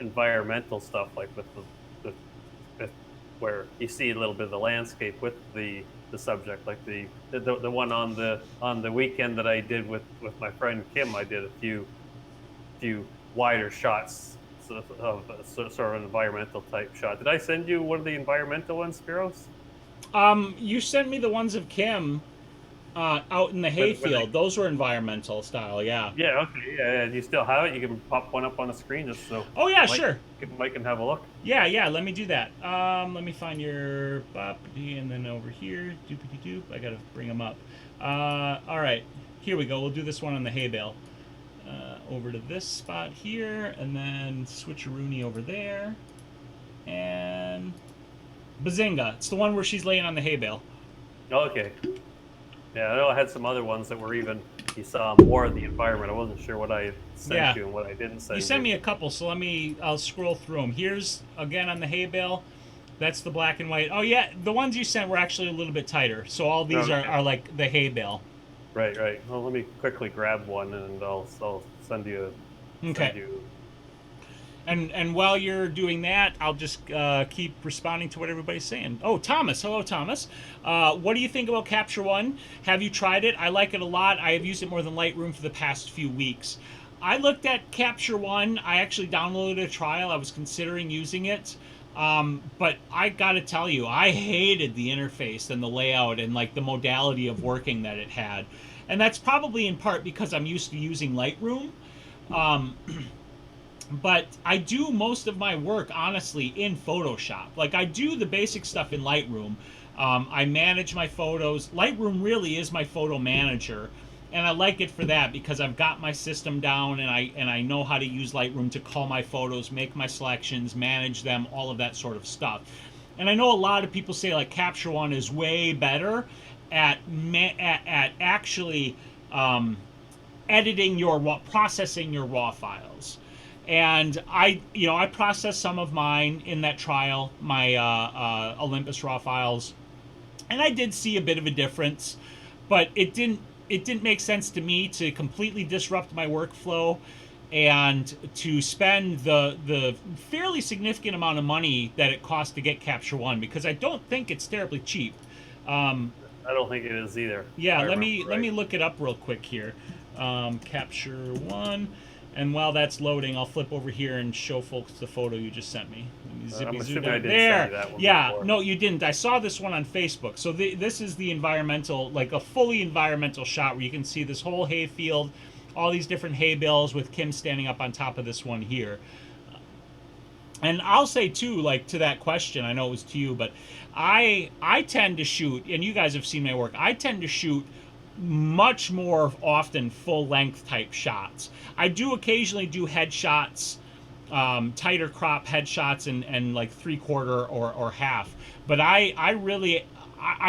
environmental stuff, like with where you see a little bit of the landscape with the subject, like the one on the weekend that I did with my friend Kim. I did a few wider shots of sort of an environmental type shot. Did I send you one of the environmental ones, Spiros? You sent me the ones of Kim out in the hayfield. Those were environmental style, yeah. Yeah, okay, yeah. Do you still have it? You can pop one up on the screen just so. Oh yeah, sure. Mike can have a look. Yeah. Let me do that. Let me find your boppity, and then over here, doopity doop. I gotta bring them up. All right, here we go. We'll do this one on the hay bale. Over to this spot here, and then switcheroony over there, and bazinga! It's the one where she's laying on the hay bale. Okay. Yeah, I know I had some other ones that were even, you saw more of the environment. I wasn't sure what I sent you and what I didn't send you. You sent me a couple, so I'll scroll through them. Here's, again, on the hay bale. That's the black and white. Oh, yeah, the ones you sent were actually a little bit tighter. So all these are like the hay bale. Right. Well, let me quickly grab one, and I'll send you Okay. send you. And while you're doing that, I'll just keep responding to what everybody's saying. Oh, Thomas. Hello, Thomas. What do you think about Capture One? Have you tried it? I like it a lot. I have used it more than Lightroom for the past few weeks. I looked at Capture One. I actually downloaded a trial. I was considering using it. But I gotta tell you, I hated the interface and the layout and like the modality of working that it had. And that's probably in part because I'm used to using Lightroom. But I do most of my work honestly in Photoshop. Like I do the basic stuff in Lightroom. I manage my photos. Lightroom really is my photo manager, and I like it for that because I've got my system down and I know how to use Lightroom to cull my photos, make my selections, manage them, all of that sort of stuff. And I know a lot of people say like Capture One is way better at actually editing your processing your raw files. And I processed some of mine in that trial, my Olympus raw files, and I did see a bit of a difference, but it didn't make sense to me to completely disrupt my workflow and to spend the fairly significant amount of money that it cost to get Capture One, because I don't think it's terribly cheap. I don't think it is either. Yeah, let me look it up real quick here. Capture One. And while that's loading, I'll flip over here and show folks the photo you just sent me. I'm assuming I didn't there. send you that one Yeah, before. no, you didn't. I saw this one on Facebook. So this is the environmental, like a fully environmental shot where you can see this whole hay field, all these different hay bales with Kim standing up on top of this one here. And I'll say too, like to that question, I know it was to you, but I tend to shoot, and you guys have seen my work, I tend to shoot much more often full-length type shots. I do occasionally do headshots, tighter crop headshots and like 3/4 or half. But I really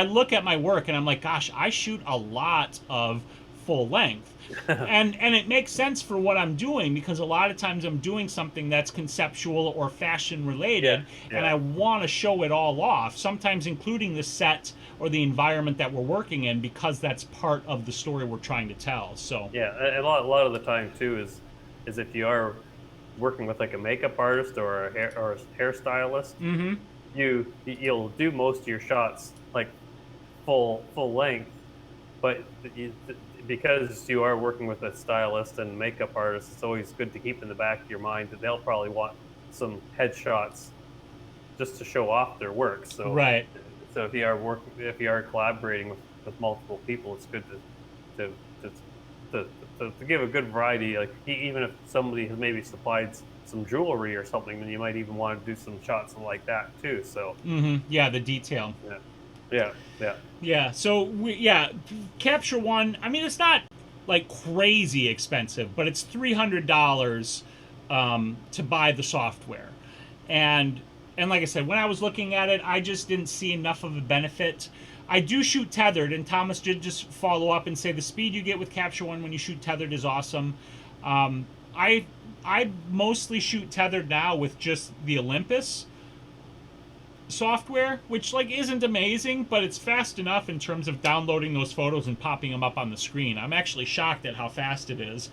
look at my work and I'm like, gosh, I shoot a lot of full length. and it makes sense for what I'm doing, because a lot of times I'm doing something that's conceptual or fashion related, and I want to show it all off, sometimes including the set or the environment that we're working in, because that's part of the story we're trying to tell. So yeah, a lot of the time too is if you are working with like a makeup artist or a hairstylist, you'll do most of your shots like full length, but because you are working with a stylist and makeup artist, it's always good to keep in the back of your mind that they'll probably want some headshots just to show off their work. So right. So if you are collaborating with multiple people, it's good to give a good variety. Like even if somebody has maybe supplied some jewelry or something, then you might even want to do some shots like that too. So yeah, the detail. Yeah. So Capture One. I mean, it's not like crazy expensive, but it's $300 to buy the software, and like I said, when I was looking at it, I just didn't see enough of a benefit. I do shoot tethered, and Thomas did just follow up and say the speed you get with Capture One when you shoot tethered is awesome. I mostly shoot tethered now with just the Olympus software, which like isn't amazing, but it's fast enough in terms of downloading those photos and popping them up on the screen. I'm actually shocked at how fast it is.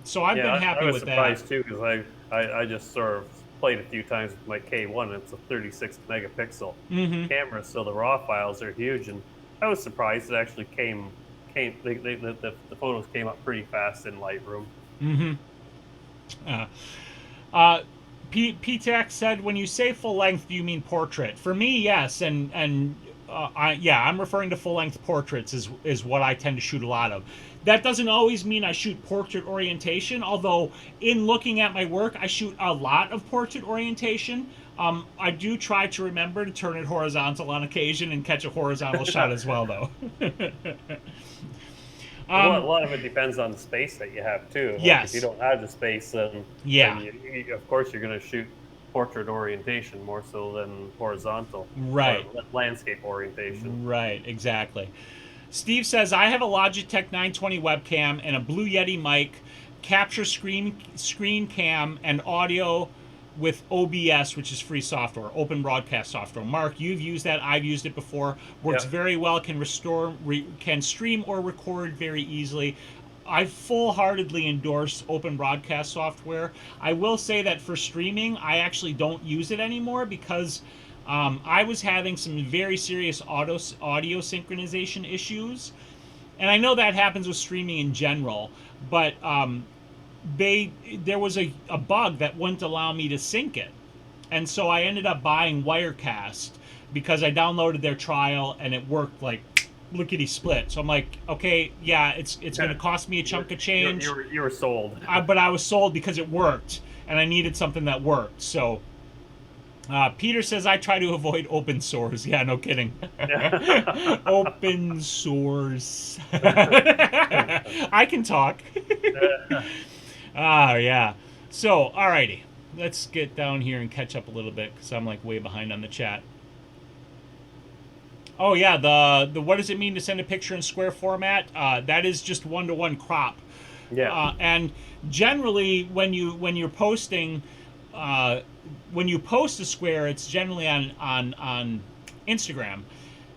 So I've been happy with that. I was surprised too, because I just sort of played a few times with my K1. It's a 36 megapixel camera, so the raw files are huge, and I was surprised it actually the photos came up pretty fast in Lightroom. PTAC said, when you say full length, do you mean portrait? For me, yes, and I'm referring to full length portraits is what I tend to shoot a lot of. That doesn't always mean I shoot portrait orientation, although in looking at my work, I shoot a lot of portrait orientation. I do try to remember to turn it horizontal on occasion and catch a horizontal shot as well, though. A lot of it depends on the space that you have too. Like yes. If you don't have the space, then of course you're going to shoot portrait orientation more so than horizontal. Right. Or landscape orientation. Right. Exactly. Steve says, I have a Logitech 920 webcam and a Blue Yeti mic, capture screen cam, and audio with OBS, which is free software, open broadcast software. Mark, you've used that. I've used it before. Works very well. Can stream or record very easily. I full-heartedly endorse open broadcast software. I will say that for streaming, I actually don't use it anymore because I was having some very serious audio synchronization issues, and I know that happens with streaming in general. But there was a bug that wouldn't allow me to sync it, and so I ended up buying Wirecast because I downloaded their trial and it worked like lickety split. So I'm like, okay, yeah, it's going to cost me a chunk of change. You were sold. But I was sold because it worked, and I needed something that worked. So Peter says I try to avoid open source. Yeah, no kidding. Open source. I can talk. Oh, yeah. So, alrighty. Let's get down here and catch up a little bit because I'm like way behind on the chat. Oh yeah, the what does it mean to send a picture in square format? That is just 1-to-1 crop. Yeah. And generally, when you're posting, when you post a square, it's generally on Instagram.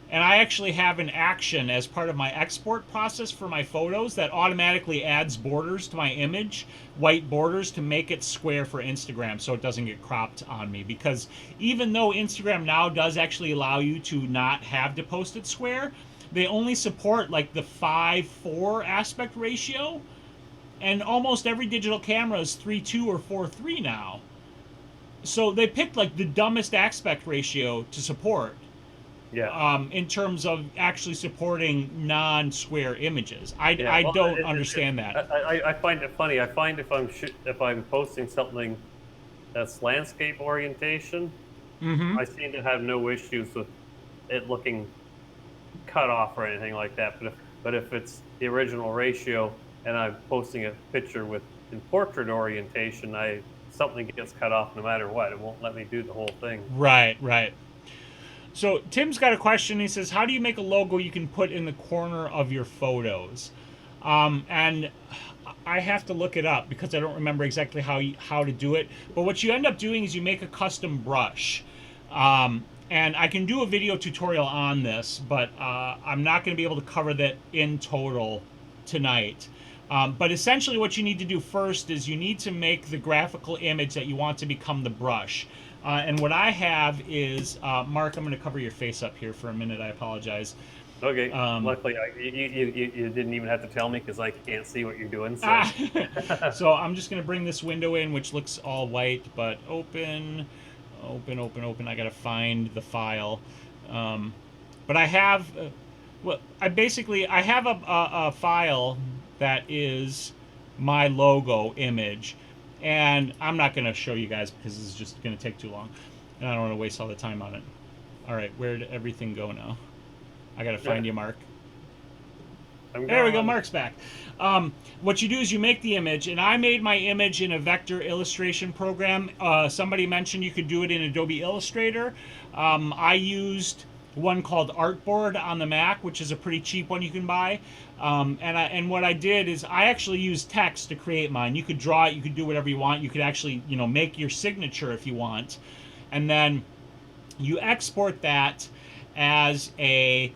And I actually have an action as part of my export process for my photos that automatically adds borders to my image, white borders, to make it square for Instagram so it doesn't get cropped on me. Because even though Instagram now does actually allow you to not have to post it square, they only support like the 5:4 aspect ratio. And almost every digital camera is 3:2 or 4:3 now. So they picked like the dumbest aspect ratio to support. Yeah. In terms of actually supporting non-square images, I don't understand that. I find it funny. I find if I'm posting something that's landscape orientation, I seem to have no issues with it looking cut off or anything like that. But if it's the original ratio and I'm posting a picture in portrait orientation, something gets cut off no matter what. It won't let me do the whole thing. Right. So Tim's got a question. He says, how do you make a logo you can put in the corner of your photos? And I have to look it up because I don't remember exactly how to do it. But what you end up doing is you make a custom brush. And I can do a video tutorial on this, but I'm not going to be able to cover that in total tonight. But essentially what you need to do first is you need to make the graphical image that you want to become the brush. And what I have is, Mark, I'm going to cover your face up here for a minute. I apologize. Okay. Luckily, you didn't even have to tell me because I can't see what you're doing. So, so I'm just going to bring this window in, which looks all white, but open. I got to find the file. But I have, I have a file that is my logo image. And I'm not going to show you guys because this is just going to take too long. And I don't want to waste all the time on it. All right, where did everything go now? I got to find you, Mark. There we go, Mark's back. What you do is you make the image, and I made my image in a vector illustration program. Somebody mentioned you could do it in Adobe Illustrator. I used one called Artboard on the Mac, which is a pretty cheap one you can buy. And what I did is I actually used text to create mine. You could draw it, you could do whatever you want. You could actually, make your signature if you want. And then you export that as a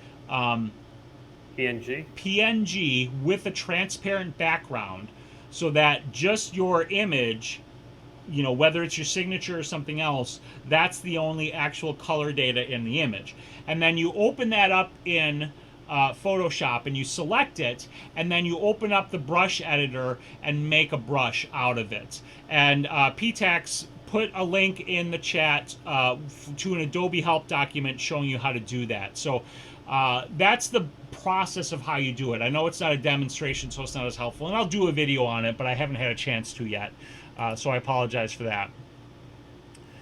PNG with a transparent background so that just your image, whether it's your signature or something else, that's the only actual color data in the image. And then you open that up in Photoshop and you select it, and then you open up the brush editor and make a brush out of it. And PTAX put a link in the chat to an Adobe help document showing you how to do that. So that's the process of how you do it. I know it's not a demonstration, so it's not as helpful, and I'll do a video on it, but I haven't had a chance to yet. So I apologize for that.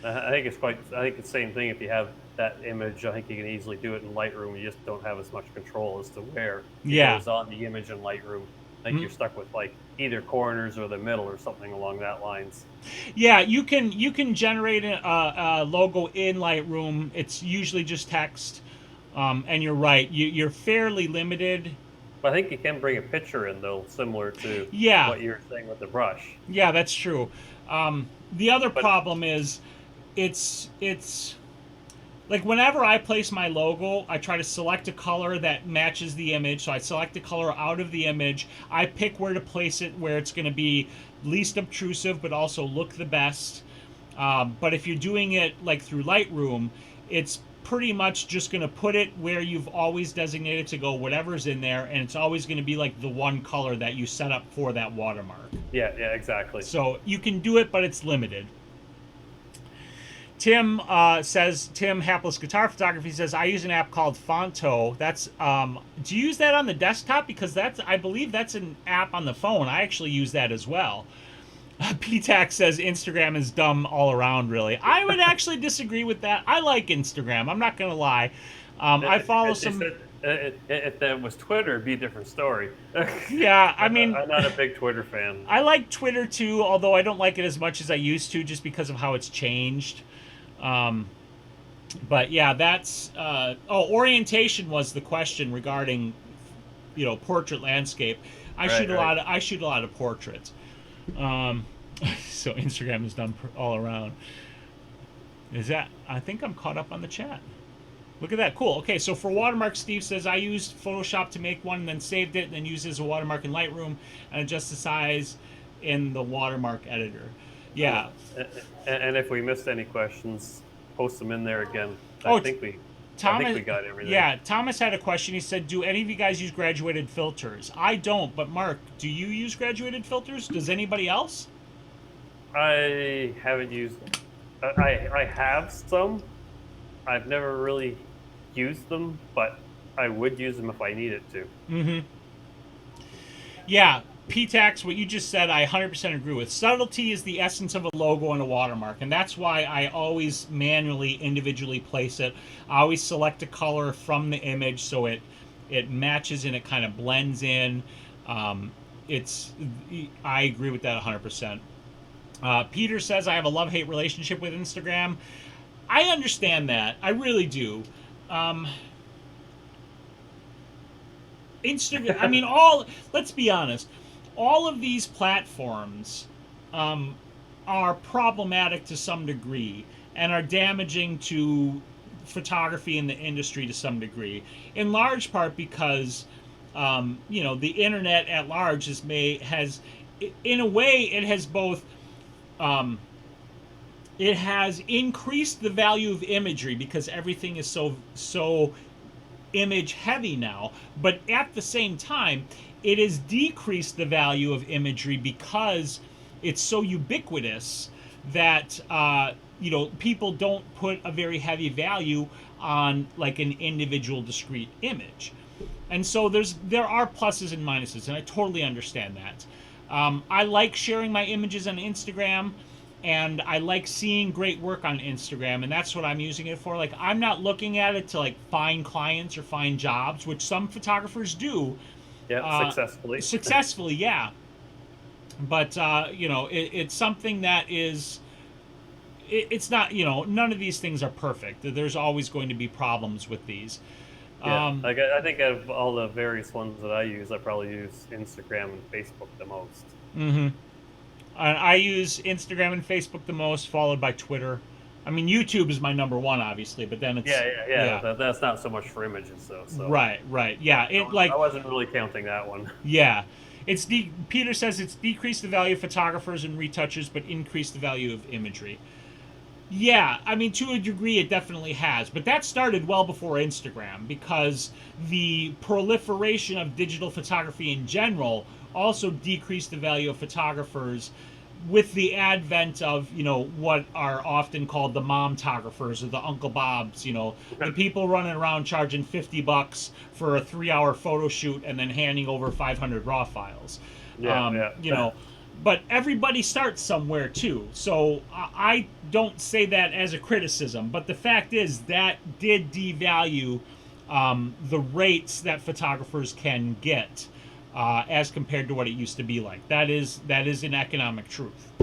I think it's the same thing. If you have that image, I think you can easily do it in Lightroom. You just don't have as much control as to where it goes on the image in Lightroom. I think you're stuck with like either corners or the middle or something along that lines. Yeah, you can generate a logo in Lightroom. It's usually just text, and you're right. You're fairly limited. But I think you can bring a picture in though, similar to what you were saying with the brush. Yeah, that's true. The other problem is it's like whenever I place my logo, I try to select a color that matches the image. So I select a color out of the image. I pick where to place it, where it's going to be least obtrusive, but also look the best. But if you're doing it like through Lightroom, it's pretty much just going to put it where you've always designated to go, whatever's in there, and it's always going to be like the one color that you set up for that watermark. Yeah, exactly. So you can do it, but it's limited. Tim Tim Hapless Guitar Photography says, I use an app called Fonto. That's do you use that on the desktop? Because I believe that's an app on the phone. I actually use that as well. PTAC says Instagram is dumb all around, really. I would actually disagree with that. I like Instagram. I'm not going to lie. I follow some... If that was Twitter, it'd be a different story. Yeah, I mean... I'm not a big Twitter fan. I like Twitter, too, although I don't like it as much as I used to, just because of how it's changed. But, yeah, that's... orientation was the question regarding, portrait landscape. I shoot a lot of portraits. So Instagram is done all around. I think I'm caught up on the chat. Look at that. Cool. Okay, so for watermark, Steve says, I used Photoshop to make one, and then saved it, and then used it as a watermark in Lightroom, and adjust the size in the watermark editor. Yeah. And if we missed any questions, post them in there again. I think we got everything. Yeah, Thomas had a question. He said, do any of you guys use graduated filters? I don't, but Mark, do you use graduated filters? Does anybody else? I haven't used... I have some. I've never really used them, but I would use them if I needed to. Mm-hmm. Yeah, PTAX, what you just said, I 100% agree with. Subtlety is the essence of a logo and a watermark, and that's why I always manually, individually place it. I always select a color from the image so it matches and it kind of blends in. I agree with that 100%. Peter says, I have a love-hate relationship with Instagram. I understand that. I really do. Instagram, I mean, let's be honest. All of these platforms are problematic to some degree and are damaging to photography in the industry to some degree. In large part because, the internet at large has, in a way, it has both... it has increased the value of imagery because everything is so image heavy now, but at the same time, it has decreased the value of imagery because it's so ubiquitous that people don't put a very heavy value on like an individual discrete image. And so there are pluses and minuses, and I totally understand that. I like sharing my images on Instagram, and I like seeing great work on Instagram, and that's what I'm using it for. Like, I'm not looking at it to like find clients or find jobs, which some photographers do. Yeah, Successfully, yeah. But it's something that is. It's not, none of these things are perfect. There's always going to be problems with these. Yeah, I think out of all the various ones that I use, I probably use Instagram and Facebook the most. Mm-hmm. I use Instagram and Facebook the most, followed by Twitter. I mean, YouTube is my number one, obviously, but then it's... Yeah. That's not so much for images, though. So. Right. Yeah. I wasn't really counting that one. Yeah. Peter says it's decreased the value of photographers and retouchers, but increased the value of imagery. Yeah, I mean, to a degree, it definitely has. But that started well before Instagram, because the proliferation of digital photography in general also decreased the value of photographers with the advent of, what are often called the mom-tographers or the Uncle Bobs, the people running around charging $50 for a 3-hour photo shoot and then handing over 500 RAW files. But everybody starts somewhere, too. So I don't say that as a criticism. But the fact is that did devalue the rates that photographers can get as compared to what it used to be like. That is an economic truth.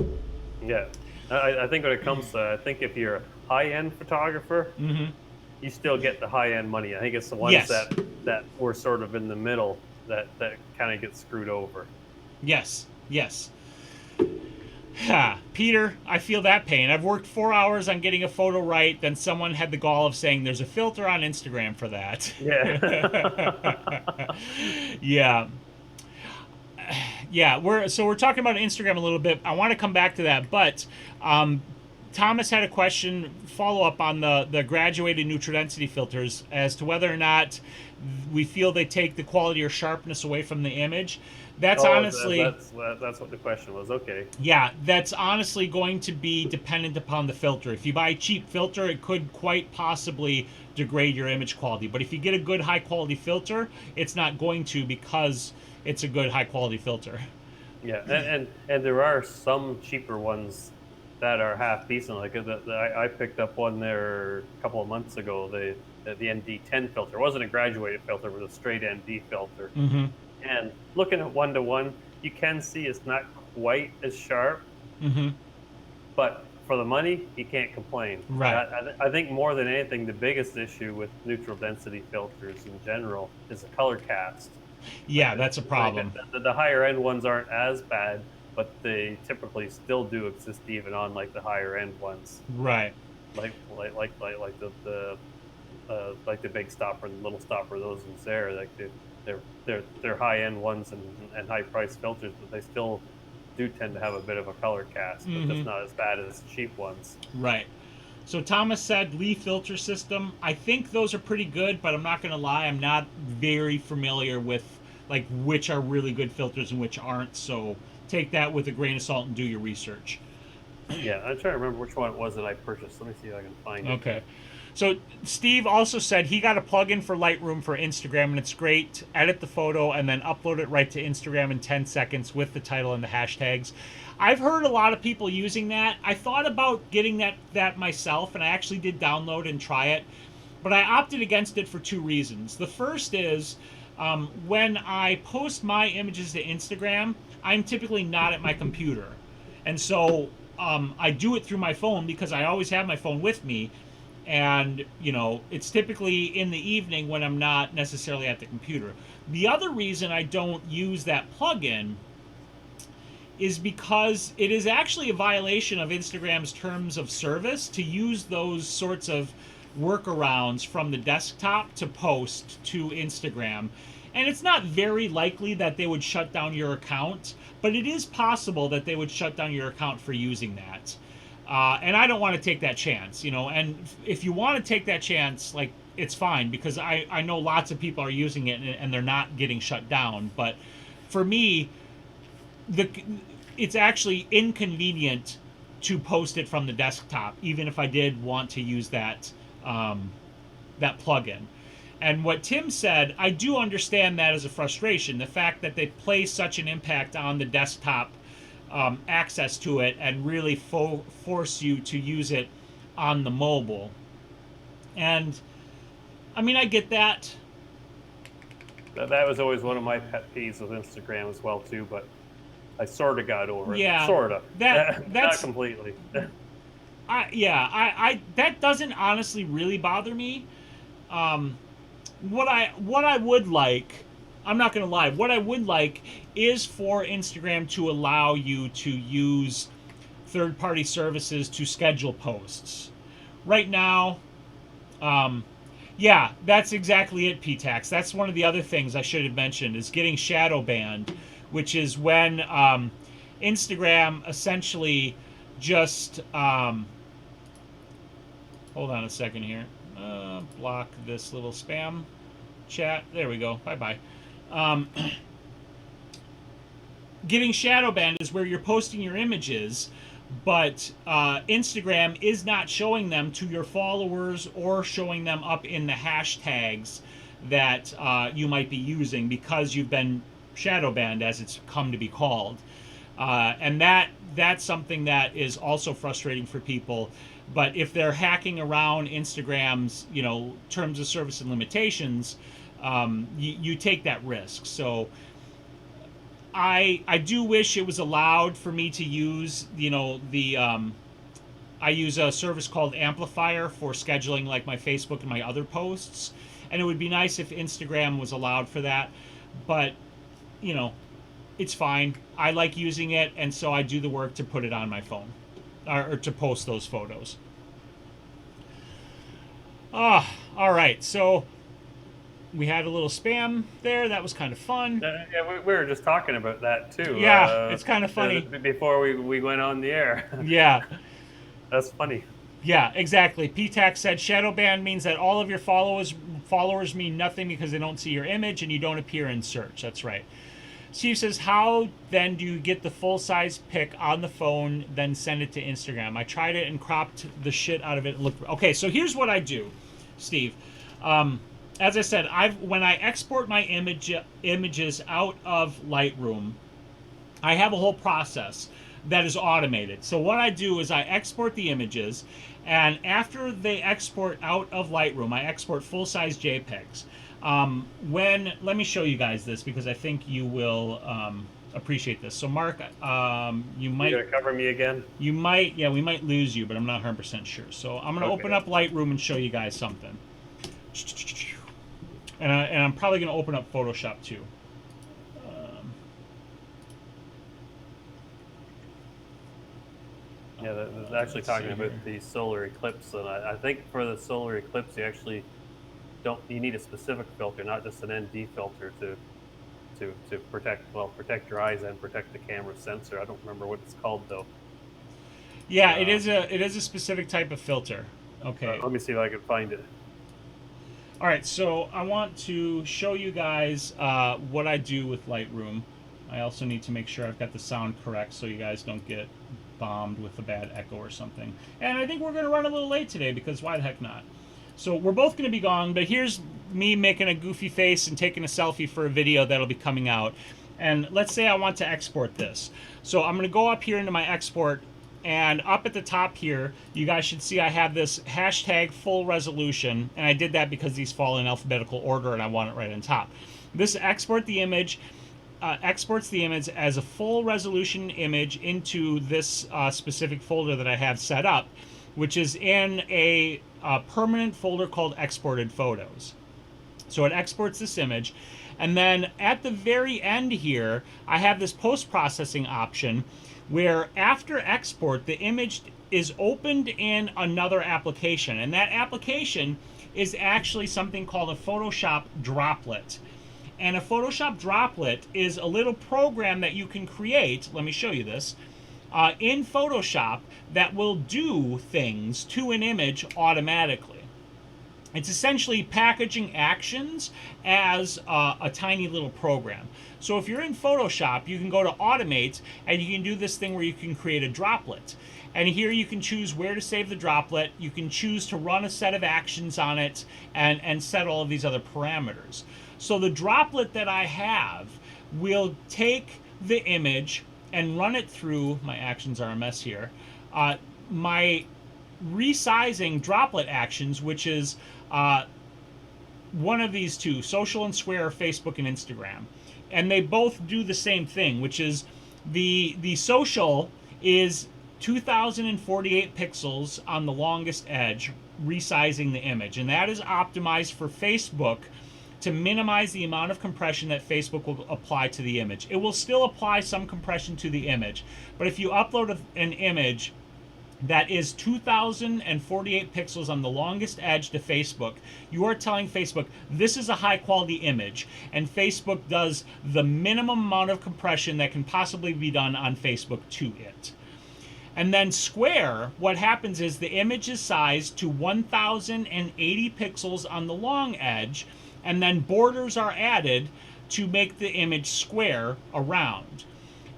Yeah. I think when it comes to, I think if you're a high-end photographer, mm-hmm. you still get the high-end money. I think it's the ones that were sort of in the middle that kind of get screwed over. Yes. Ha, Peter, I feel that pain. I've worked 4 hours on getting a photo right, then someone had the gall of saying there's a filter on Instagram for that. Yeah. Yeah. Yeah, we're talking about Instagram a little bit. I want to come back to that, but Thomas had a question follow up on the graduated neutral density filters as to whether or not we feel they take the quality or sharpness away from the image. That's Oh, honestly, that's what the question was. Okay. yeah, that's honestly going to be dependent upon the filter. If you buy a cheap filter, it could quite possibly degrade your image quality. But if you get a good high quality filter, it's not going to, because it's a good high quality filter. Yeah, and there are some cheaper ones that are half decent. Like I picked up one there a couple of months ago. The ND10 filter. It wasn't a graduated filter, it was a straight ND filter. Mm-hmm. And looking at 1:1, you can see it's not quite as sharp, Mm-hmm. but for the money, you can't complain. Right. I think more than anything, the biggest issue with neutral density filters in general is the color cast. Yeah, that's a problem. The higher end ones aren't as bad, but they typically still do exist even on like the higher end ones, Right. like the big stopper and the little stopper. Those ones there, like they're high end ones and high price filters, but they still do tend to have a bit of a color cast, but just not as bad as cheap ones. Right. So Thomas said Lee filter system. I think those are pretty good, but I'm not going to lie, I'm not very familiar with like which are really good filters and which aren't. So take that with a grain of salt and do your research. Yeah, I'm trying to remember which one it was that I purchased. Let me see if I can find it. Okay. So Steve also said he got a plugin for Lightroom for Instagram, and it's great. Edit the photo and then upload it right to Instagram in 10 seconds with the title and the hashtags. I've heard a lot of people using that. I thought about getting that myself, and I actually did download and try it, but I opted against it for two reasons. The first is when I post my images to Instagram, I'm typically not at my computer. And so I do it through my phone because I always have my phone with me. And, you know, it's typically in the evening when I'm not necessarily at the computer. The other reason I don't use that plugin is because it is actually a violation of Instagram's terms of service to use those sorts of workarounds from the desktop to post to Instagram. And it's not very likely that they would shut down your account, but it is possible that they would shut down your account for using that. And I don't want to take that chance, you know. And if you want to take that chance, like, it's fine, because I know lots of people are using it and they're not getting shut down. But for me, it's actually inconvenient to post it from the desktop, even if I did want to use that plugin. And what Tim said, I do understand that as a frustration. The fact that they place such an impact on the desktop access to it and really force you to use it on the mobile. And I mean, I get that. That was always one of my pet peeves with Instagram as well too, but I sort of got over it. Yeah, Sort of. that's not completely. That doesn't honestly really bother me. What I would like, I'm not gonna lie, what I would like is for Instagram to allow you to use third-party services to schedule posts. Right now, yeah, that's exactly it, PTax. That's one of the other things I should have mentioned, is getting shadow banned, which is when Instagram essentially just hold on a second here. Block this little spam chat. There we go. Bye-bye. Getting shadow banned is where you're posting your images, but Instagram is not showing them to your followers or showing them up in the hashtags that you might be using because you've been shadow banned, as it's come to be called. And that's something that is also frustrating for people. But if they're hacking around Instagram's, you know, terms of service and limitations, you take that risk. So I do wish it was allowed for me to use, you know, I use a service called Amplifier for scheduling like my Facebook and my other posts, and it would be nice if Instagram was allowed for that. But, you know, it's fine. I like using it, and so I do the work to put it on my phone, or to post those photos. All right. So we had a little spam there. That was kind of fun. Yeah, we were just talking about that too. Yeah, it's kind of funny. Before we went on the air. Yeah. That's funny. Yeah, exactly. PTAC said shadow ban means that all of your followers mean nothing because they don't see your image and you don't appear in search. That's right. Steve says, how then do you get the full-size pic on the phone, then send it to Instagram? I tried it and cropped the shit out of it. Okay, so here's what I do, Steve. As I said, when I export my images out of Lightroom, I have a whole process that is automated. So what I do is I export the images, and after they export out of Lightroom, I export full-size JPEGs. Let me show you guys this because I think you will appreciate this. So Mark, you might... You gonna cover me again? You might, yeah, we might lose you, but I'm not 100% sure. So I'm gonna open up Lightroom and show you guys something. And I'm probably gonna open up Photoshop too. Yeah, they're actually talking about the solar eclipse, and I think for the solar eclipse, you actually you need a specific filter, not just an ND filter to protect your eyes and protect the camera sensor. I don't remember what it's called though. Yeah, it is a specific type of filter. Okay. Let me see if I can find it. All right, so I want to show you guys what I do with Lightroom. I also need to make sure I've got the sound correct so you guys don't get bombed with a bad echo or something. And I think we're going to run a little late today because why the heck not? So we're both going to be gone, but here's me making a goofy face and taking a selfie for a video that'll be coming out. And let's say I want to export this. So I'm going to go up here into my export, and up at the top here, you guys should see I have this hashtag full resolution, and I did that because these fall in alphabetical order and I want it right on top. This exports the image as a full resolution image into this specific folder that I have set up, which is in a permanent folder called exported photos. So it exports this image, and then at the very end here, I have this post-processing option where after export, the image is opened in another application, and that application is actually something called a Photoshop Droplet. And a Photoshop Droplet is a little program that you can create, let me show you this, in Photoshop that will do things to an image automatically. It's essentially packaging actions as a tiny little program. So if you're in Photoshop, you can go to Automate, and you can do this thing where you can create a droplet. And here you can choose where to save the droplet. You can choose to run a set of actions on it and set all of these other parameters. So the droplet that I have will take the image and run it through, my actions are a mess here, my resizing droplet actions, which is one of these two, Social and Square, Facebook and Instagram. And they both do the same thing, which is the Social is 2048 pixels on the longest edge, resizing the image. And that is optimized for Facebook to minimize the amount of compression that Facebook will apply to the image. It will still apply some compression to the image, but if you upload an image that is 2048 pixels on the longest edge to Facebook, you are telling Facebook this is a high quality image, and Facebook does the minimum amount of compression that can possibly be done on Facebook to it. And then Square, what happens is the image is sized to 1080 pixels on the long edge, and then borders are added to make the image square around.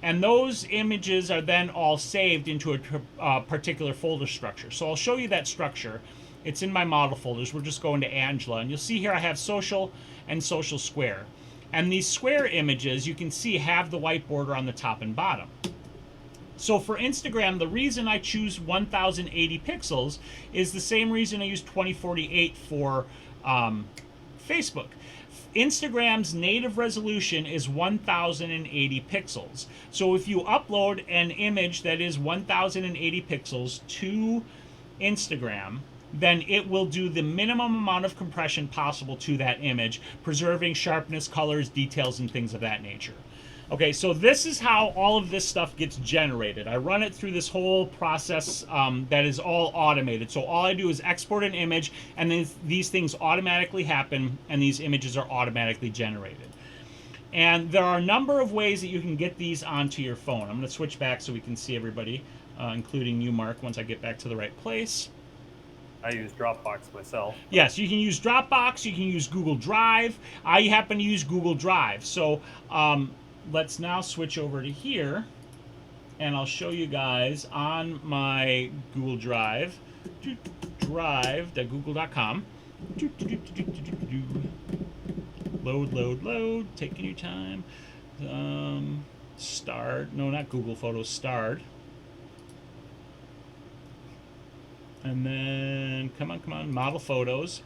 And those images are then all saved into a particular folder structure. So I'll show you that structure. It's in my model folders. We're just going to Angela. And you'll see here I have Social and Social Square. And these square images, you can see, have the white border on the top and bottom. So for Instagram, the reason I choose 1080 pixels is the same reason I use 2048 for Facebook. Instagram's native resolution is 1080 pixels. So if you upload an image that is 1080 pixels to Instagram, then it will do the minimum amount of compression possible to that image, preserving sharpness, colors, details, and things of that nature. Okay, so this is how all of this stuff gets generated. I run it through this whole process that is all automated. So all I do is export an image, and then these things automatically happen, and these images are automatically generated. And there are a number of ways that you can get these onto your phone. I'm going to switch back so we can see everybody, including you, Mark, once I get back to the right place. I use Dropbox myself. Yes, you can use Dropbox, you can use Google Drive. I happen to use Google Drive. So let's now switch over to here, and I'll show you guys on my Google Drive, drive.google.com. Load, taking your time. Starred, no, not Google Photos, starred. And then, come on, model photos.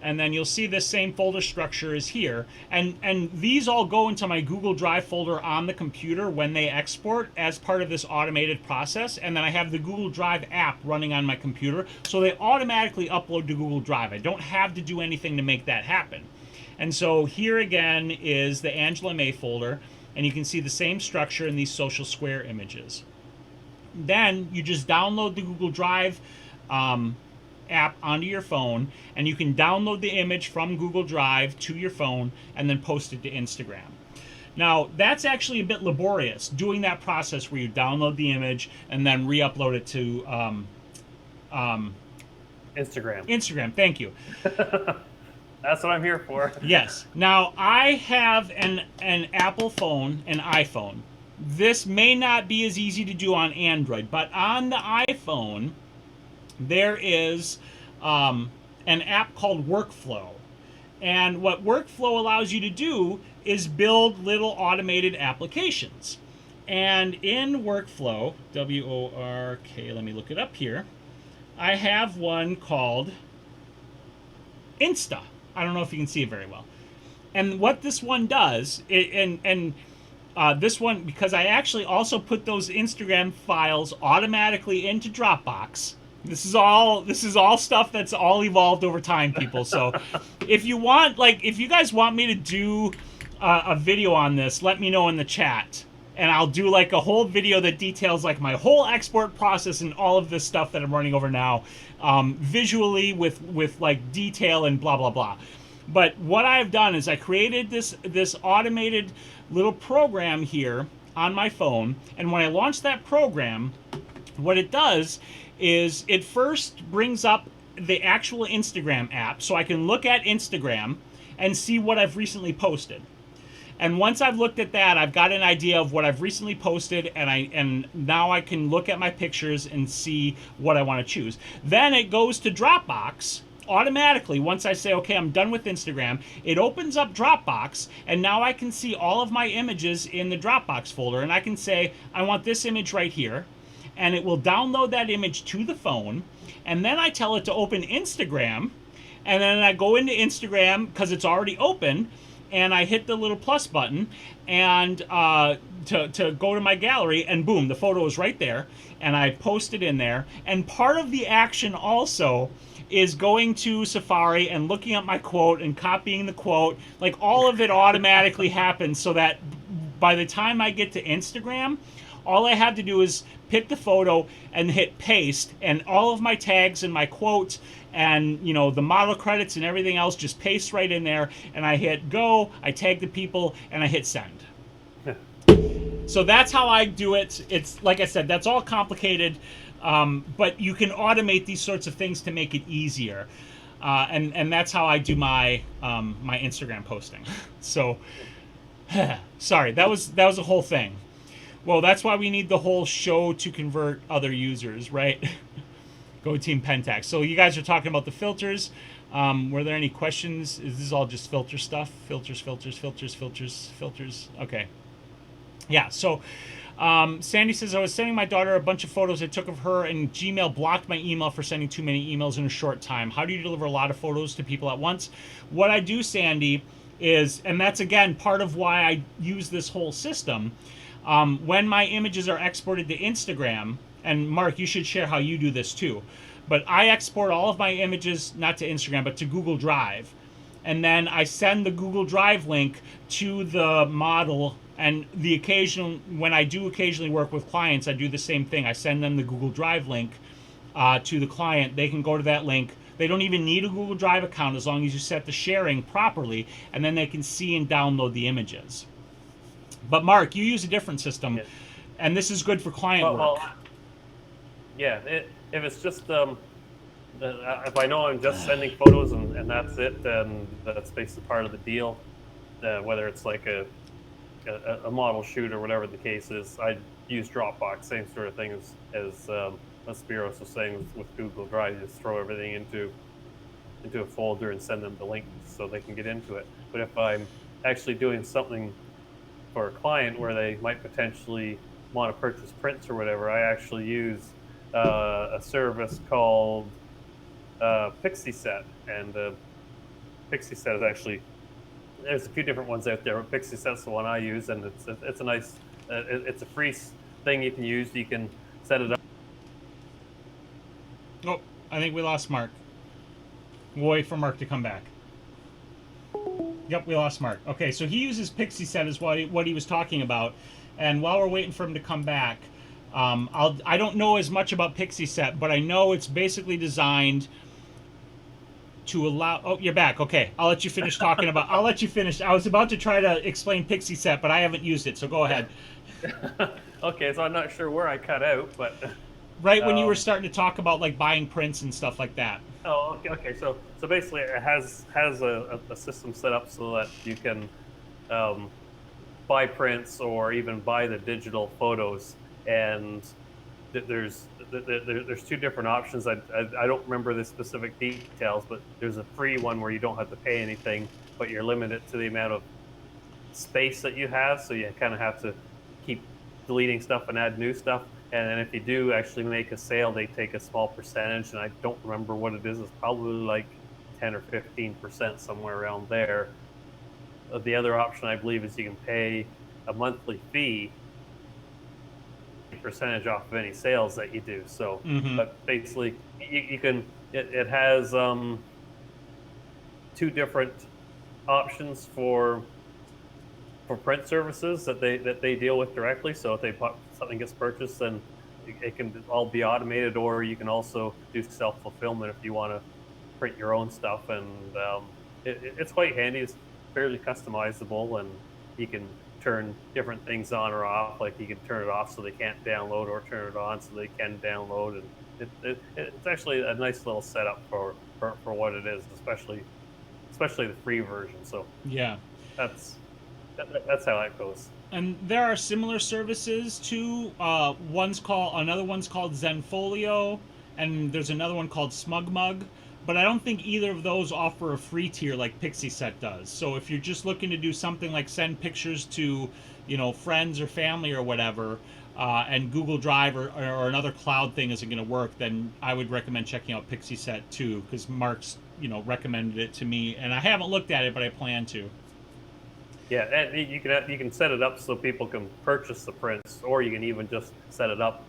And then you'll see this same folder structure is here. And these all go into my Google Drive folder on the computer when they export as part of this automated process. And then I have the Google Drive app running on my computer, so they automatically upload to Google Drive. I don't have to do anything to make that happen. And so here again is the Angela May folder, and you can see the same structure in these social square images. Then you just download the Google Drive app onto your phone, and you can download the image from Google Drive to your phone and then post it to Instagram. Now, that's actually a bit laborious, doing that process where you download the image and then re-upload it to Instagram. Instagram, thank you. That's what I'm here for. Yes. Now, I have an Apple phone, an iPhone. This may not be as easy to do on Android, but on the iPhone, there is an app called Workflow. And what Workflow allows you to do is build little automated applications. And in Workflow, W-O-R-K, let me look it up here, I have one called Insta. I don't know if you can see it very well. And what this one does, this one, because I actually also put those Instagram files automatically into Dropbox. This is all stuff that's all evolved over time, people. So if you want, if you guys want me to do a video on this, let me know in the chat. And I'll do a whole video that details my whole export process and all of this stuff that I'm running over now, visually with detail and blah, blah, blah. But what I've done is I created this automated little program here on my phone. And when I launch that program, what it does is it first brings up the actual Instagram app so I can look at Instagram and see what I've recently posted. And once I've looked at that, I've got an idea of what I've recently posted, and now I can look at my pictures and see what I want to choose. Then it goes to Dropbox automatically. Once I say, okay, I'm done with Instagram, it opens up Dropbox, and now I can see all of my images in the Dropbox folder, and I can say, I want this image right here, and it will download that image to the phone, and then I tell it to open Instagram, and then I go into Instagram because it's already open, and I hit the little plus button and to go to my gallery, and boom, the photo is right there, and I post it in there. And part of the action also is going to Safari and looking at my quote and copying the quote. All of it automatically happens so that by the time I get to Instagram, all I have to do is pick the photo and hit paste, and all of my tags and my quotes and the model credits and everything else just paste right in there, and I hit go, I tag the people, and I hit send. So that's how I do it. It's like I said, that's all complicated, but you can automate these sorts of things to make it easier, and that's how I do my my Instagram posting. So sorry, that was a whole thing. Well, that's why we need the whole show to convert other users, right? Go Team Pentax. So you guys are talking about the filters. Were there any questions? Is this all just filter stuff? Filters. Okay. Yeah, so Sandy says, I was sending my daughter a bunch of photos I took of her, and Gmail blocked my email for sending too many emails in a short time. How do you deliver a lot of photos to people at once? What I do, Sandy, is, and that's, again, part of why I use this whole system, when my images are exported to Instagram, and Mark, you should share how you do this too, but I export all of my images, not to Instagram, but to Google Drive. And then I send the Google Drive link to the model And when I do occasionally work with clients, I do the same thing. I send them the Google Drive link to the client. They can go to that link. They don't even need a Google Drive account as long as you set the sharing properly, and then they can see and download the images. But Mark, you use a different system, Yeah. and this is good for client Well, work. yeah. If it's just if I know I'm just sending photos and that's it, then that's basically part of the deal. Whether it's like a model shoot or whatever the case is, I use Dropbox, same sort of thing as Spiros was saying with Google Drive. You just throw everything into a folder and send them the link so they can get into it. But if I'm actually doing something for a client where they might potentially want to purchase prints or whatever, I actually use a service called PixieSet, and PixieSet is actually, there's a few different ones out there, but PixieSet's the one I use, and it's a nice it's a free thing you can use. You can set it up. Oh, I think we lost Mark. We'll wait for Mark to come back. Yep, we lost Mark. Okay, so he uses PixieSet is what he was talking about. And while we're waiting for him to come back, I don't know as much about PixieSet, but I know it's basically designed to allow. Oh, you're back. Okay, I'll let you finish talking about. I'll let you finish. I was about to try to explain PixieSet, but I haven't used it, so go ahead. Okay, so I'm not sure where I cut out, but Right when you were starting to talk about like buying prints and stuff like that. oh, okay, okay. So basically, it has a system set up so that you can um, buy prints or even buy the digital photos, and there's two different options. I don't remember the specific details, but there's a free one where you don't have to pay anything, but you're limited to the amount of space that you have, so you kind of have to keep deleting stuff and add new stuff. And then if you do actually make a sale, they take a small percentage, and I don't remember what it is. It's probably like 10 or 15%, somewhere around there. The other option, I believe, is you can pay a monthly fee, percentage off of any sales that you do. So, Mm-hmm. but basically, you can. It has two different options for print services that they deal with directly. So if something gets purchased, then it can all be automated, or you can also do self fulfillment if you want to print your own stuff. And it's quite handy. It's fairly customizable, and you can turn different things on or off. Like you can turn it off so they can't download, or turn it on so they can download. And it's actually a nice little setup for what it is, especially the free version. So Yeah. that's that's how that goes. And there are similar services too. Another one's called Zenfolio, and there's another one called SmugMug. But I don't think either of those offer a free tier like PixieSet does. So if you're just looking to do something like send pictures to, friends or family or whatever, and Google Drive or another cloud thing isn't going to work, then I would recommend checking out PixieSet too, because Mark's recommended it to me, and I haven't looked at it, but I plan to. Yeah, and you can set it up so people can purchase the prints, or you can even just set it up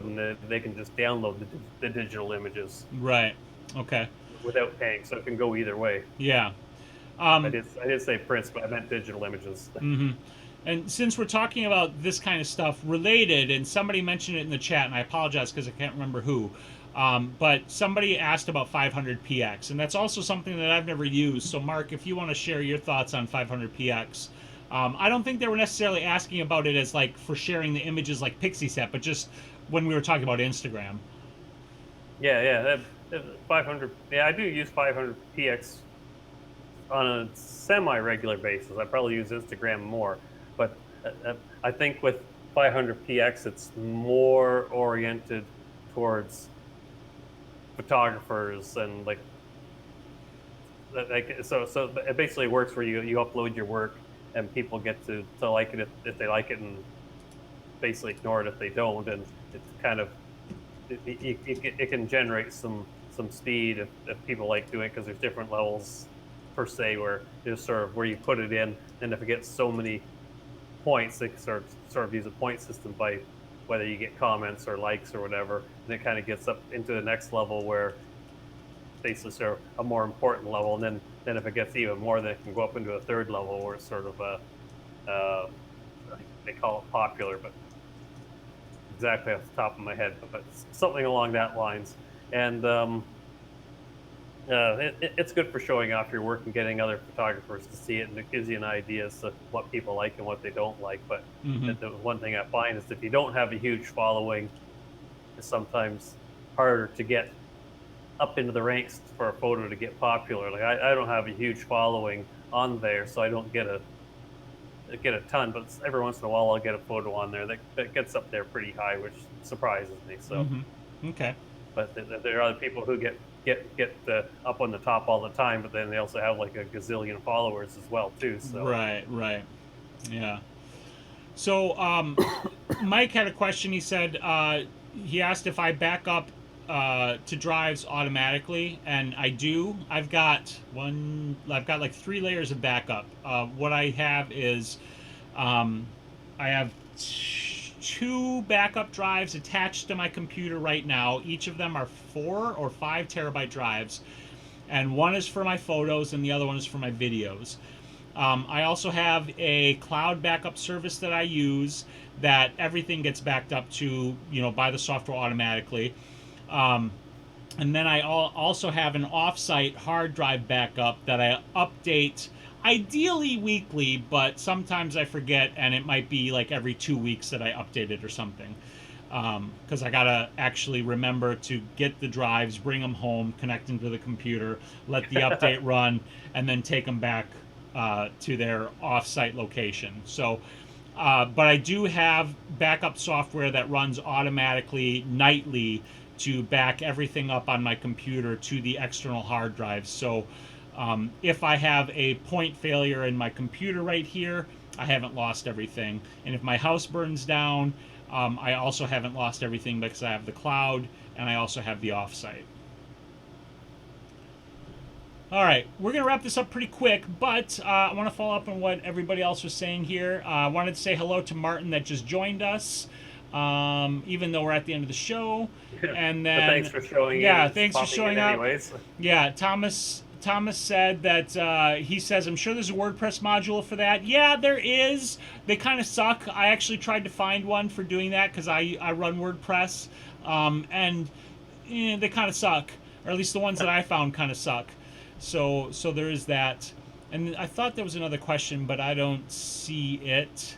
and they can just download the digital images Right. Okay. without paying. So it can go either way. Yeah. I did say prints, but I meant digital images. And since we're talking about this kind of stuff related, and somebody mentioned it in the chat, and I apologize because I can't remember who, but somebody asked about 500px, and that's also something that I've never used. So, Mark, if you want to share your thoughts on 500px, I don't think they were necessarily asking about it as like for sharing the images like PixieSet, but just when we were talking about Instagram. Yeah, yeah, 500. Yeah, I do use 500px on a semi-regular basis. I probably use Instagram more, but I think with 500px, it's more oriented towards photographers and so it basically works where you upload your work and people get to like it if they like it, and basically ignore it if they don't. And it's kind of it can generate some speed if people like doing it, because there's different levels per se where there's sort of where you put it in, and if it gets so many points, they sort of use a point system by whether you get comments or likes or whatever, and it kind of gets up into the next level where basically sort of a more important level, and then if it gets even more, then it can go up into a third level where it's sort of I think they call it Popular, but exactly off the top of my head, but something along that lines. And it's good for showing off your work and getting other photographers to see it, and it gives you an idea as to what people like and what they don't like. But Hmm. the one thing I find is if you don't have a huge following, it's sometimes harder to get up into the ranks for a photo to get popular. Like I don't have a huge following on there, so I don't get a ton. But every once in a while, I'll get a photo on there that gets up there pretty high, which surprises me. So, Hmm. Okay. but there are other people who get up on the top all the time, but then they also have like a gazillion followers as well too. So Right. Right. Yeah. So, Mike had a question. He said he asked if I back up to drives automatically, and I do. I've got one. I've got like 3 layers of backup. What I have is um, I have two backup drives attached to my computer right now. Each of them are 4 or 5 terabyte drives, and one is for my photos, and the other one is for my videos. I also have a cloud backup service that I use that everything gets backed up to, by the software automatically. Um, and then I also have an offsite hard drive backup that I update ideally weekly, but sometimes I forget, and it might be like every 2 weeks that I update it or something. Because I gotta actually remember to get the drives, bring them home, connect them to the computer, let the update run, and then take them back to their off-site location. So, but I do have backup software that runs automatically nightly to back everything up on my computer to the external hard drives. So, if I have a point failure in my computer right here, I haven't lost everything. And if my house burns down, I also haven't lost everything because I have the cloud and I also have the offsite. All right, we're going to wrap this up pretty quick, but I want to follow up on what everybody else was saying here. I wanted to say hello to Martin that just joined us, even though we're at the end of the show. And but thanks then, for showing in yeah, and thanks for popping in showing up. anyways. Yeah, Thomas said that he says, I'm sure there's a WordPress module for that. Yeah, there is. They kind of suck. I actually tried to find one for doing that because I run WordPress, and they kind of suck, or at least the ones that I found kind of suck. So there is that. And I thought there was another question, but I don't see it.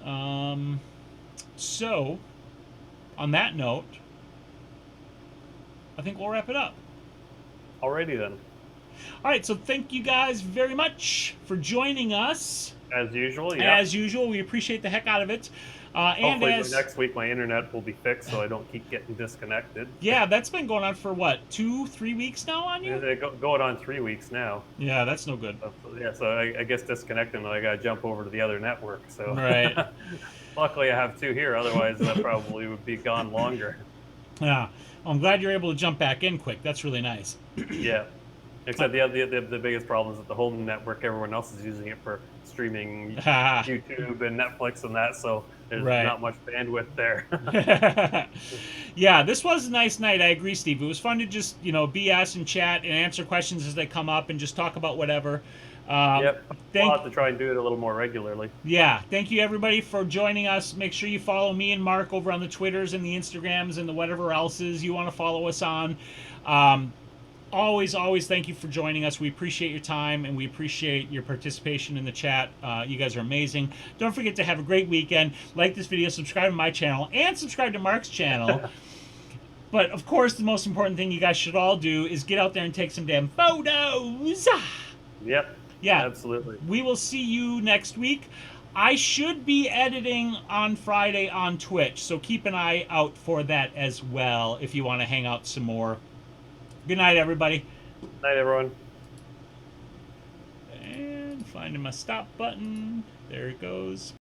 Um, so, on that note, I think we'll wrap it up. Alrighty then. All right, so thank you guys very much for joining us. As usual, yeah. As usual, we appreciate the heck out of it. And Hopefully as by next week my internet will be fixed so I don't keep getting disconnected. yeah, that's been going on for what, 2-3 weeks now on you? Going on 3 weeks now. Yeah, that's no good. So I guess disconnecting, I got to jump over to the other network. So Right. luckily I have two here. Otherwise, that probably would be gone longer. Yeah, I'm glad you're able to jump back in quick. That's really nice. Yeah. Except the biggest problem is that the home network, everyone else is using it for streaming YouTube and Netflix and that, so there's Right. not much bandwidth there. Yeah, this was a nice night. I agree, Steve. It was fun to just, BS and chat and answer questions as they come up and just talk about whatever. Yep. We'll have to try and do it a little more regularly. Yeah, thank you everybody for joining us. Make sure you follow me and Mark over on the Twitters and the Instagrams and the whatever else's you want to follow us on. Always thank you for joining us. We appreciate your time and we appreciate your participation in the chat. You guys are amazing. Don't forget to have a great weekend. Like this video, subscribe to my channel, and subscribe to Mark's channel. But of course, the most important thing you guys should all do is get out there and take some damn photos. Yep. Yeah, absolutely. We will see you next week. I should be editing on Friday on Twitch, so keep an eye out for that as well if you want to hang out some more. Good night, everybody. Night, everyone. And finding my stop button. There it goes.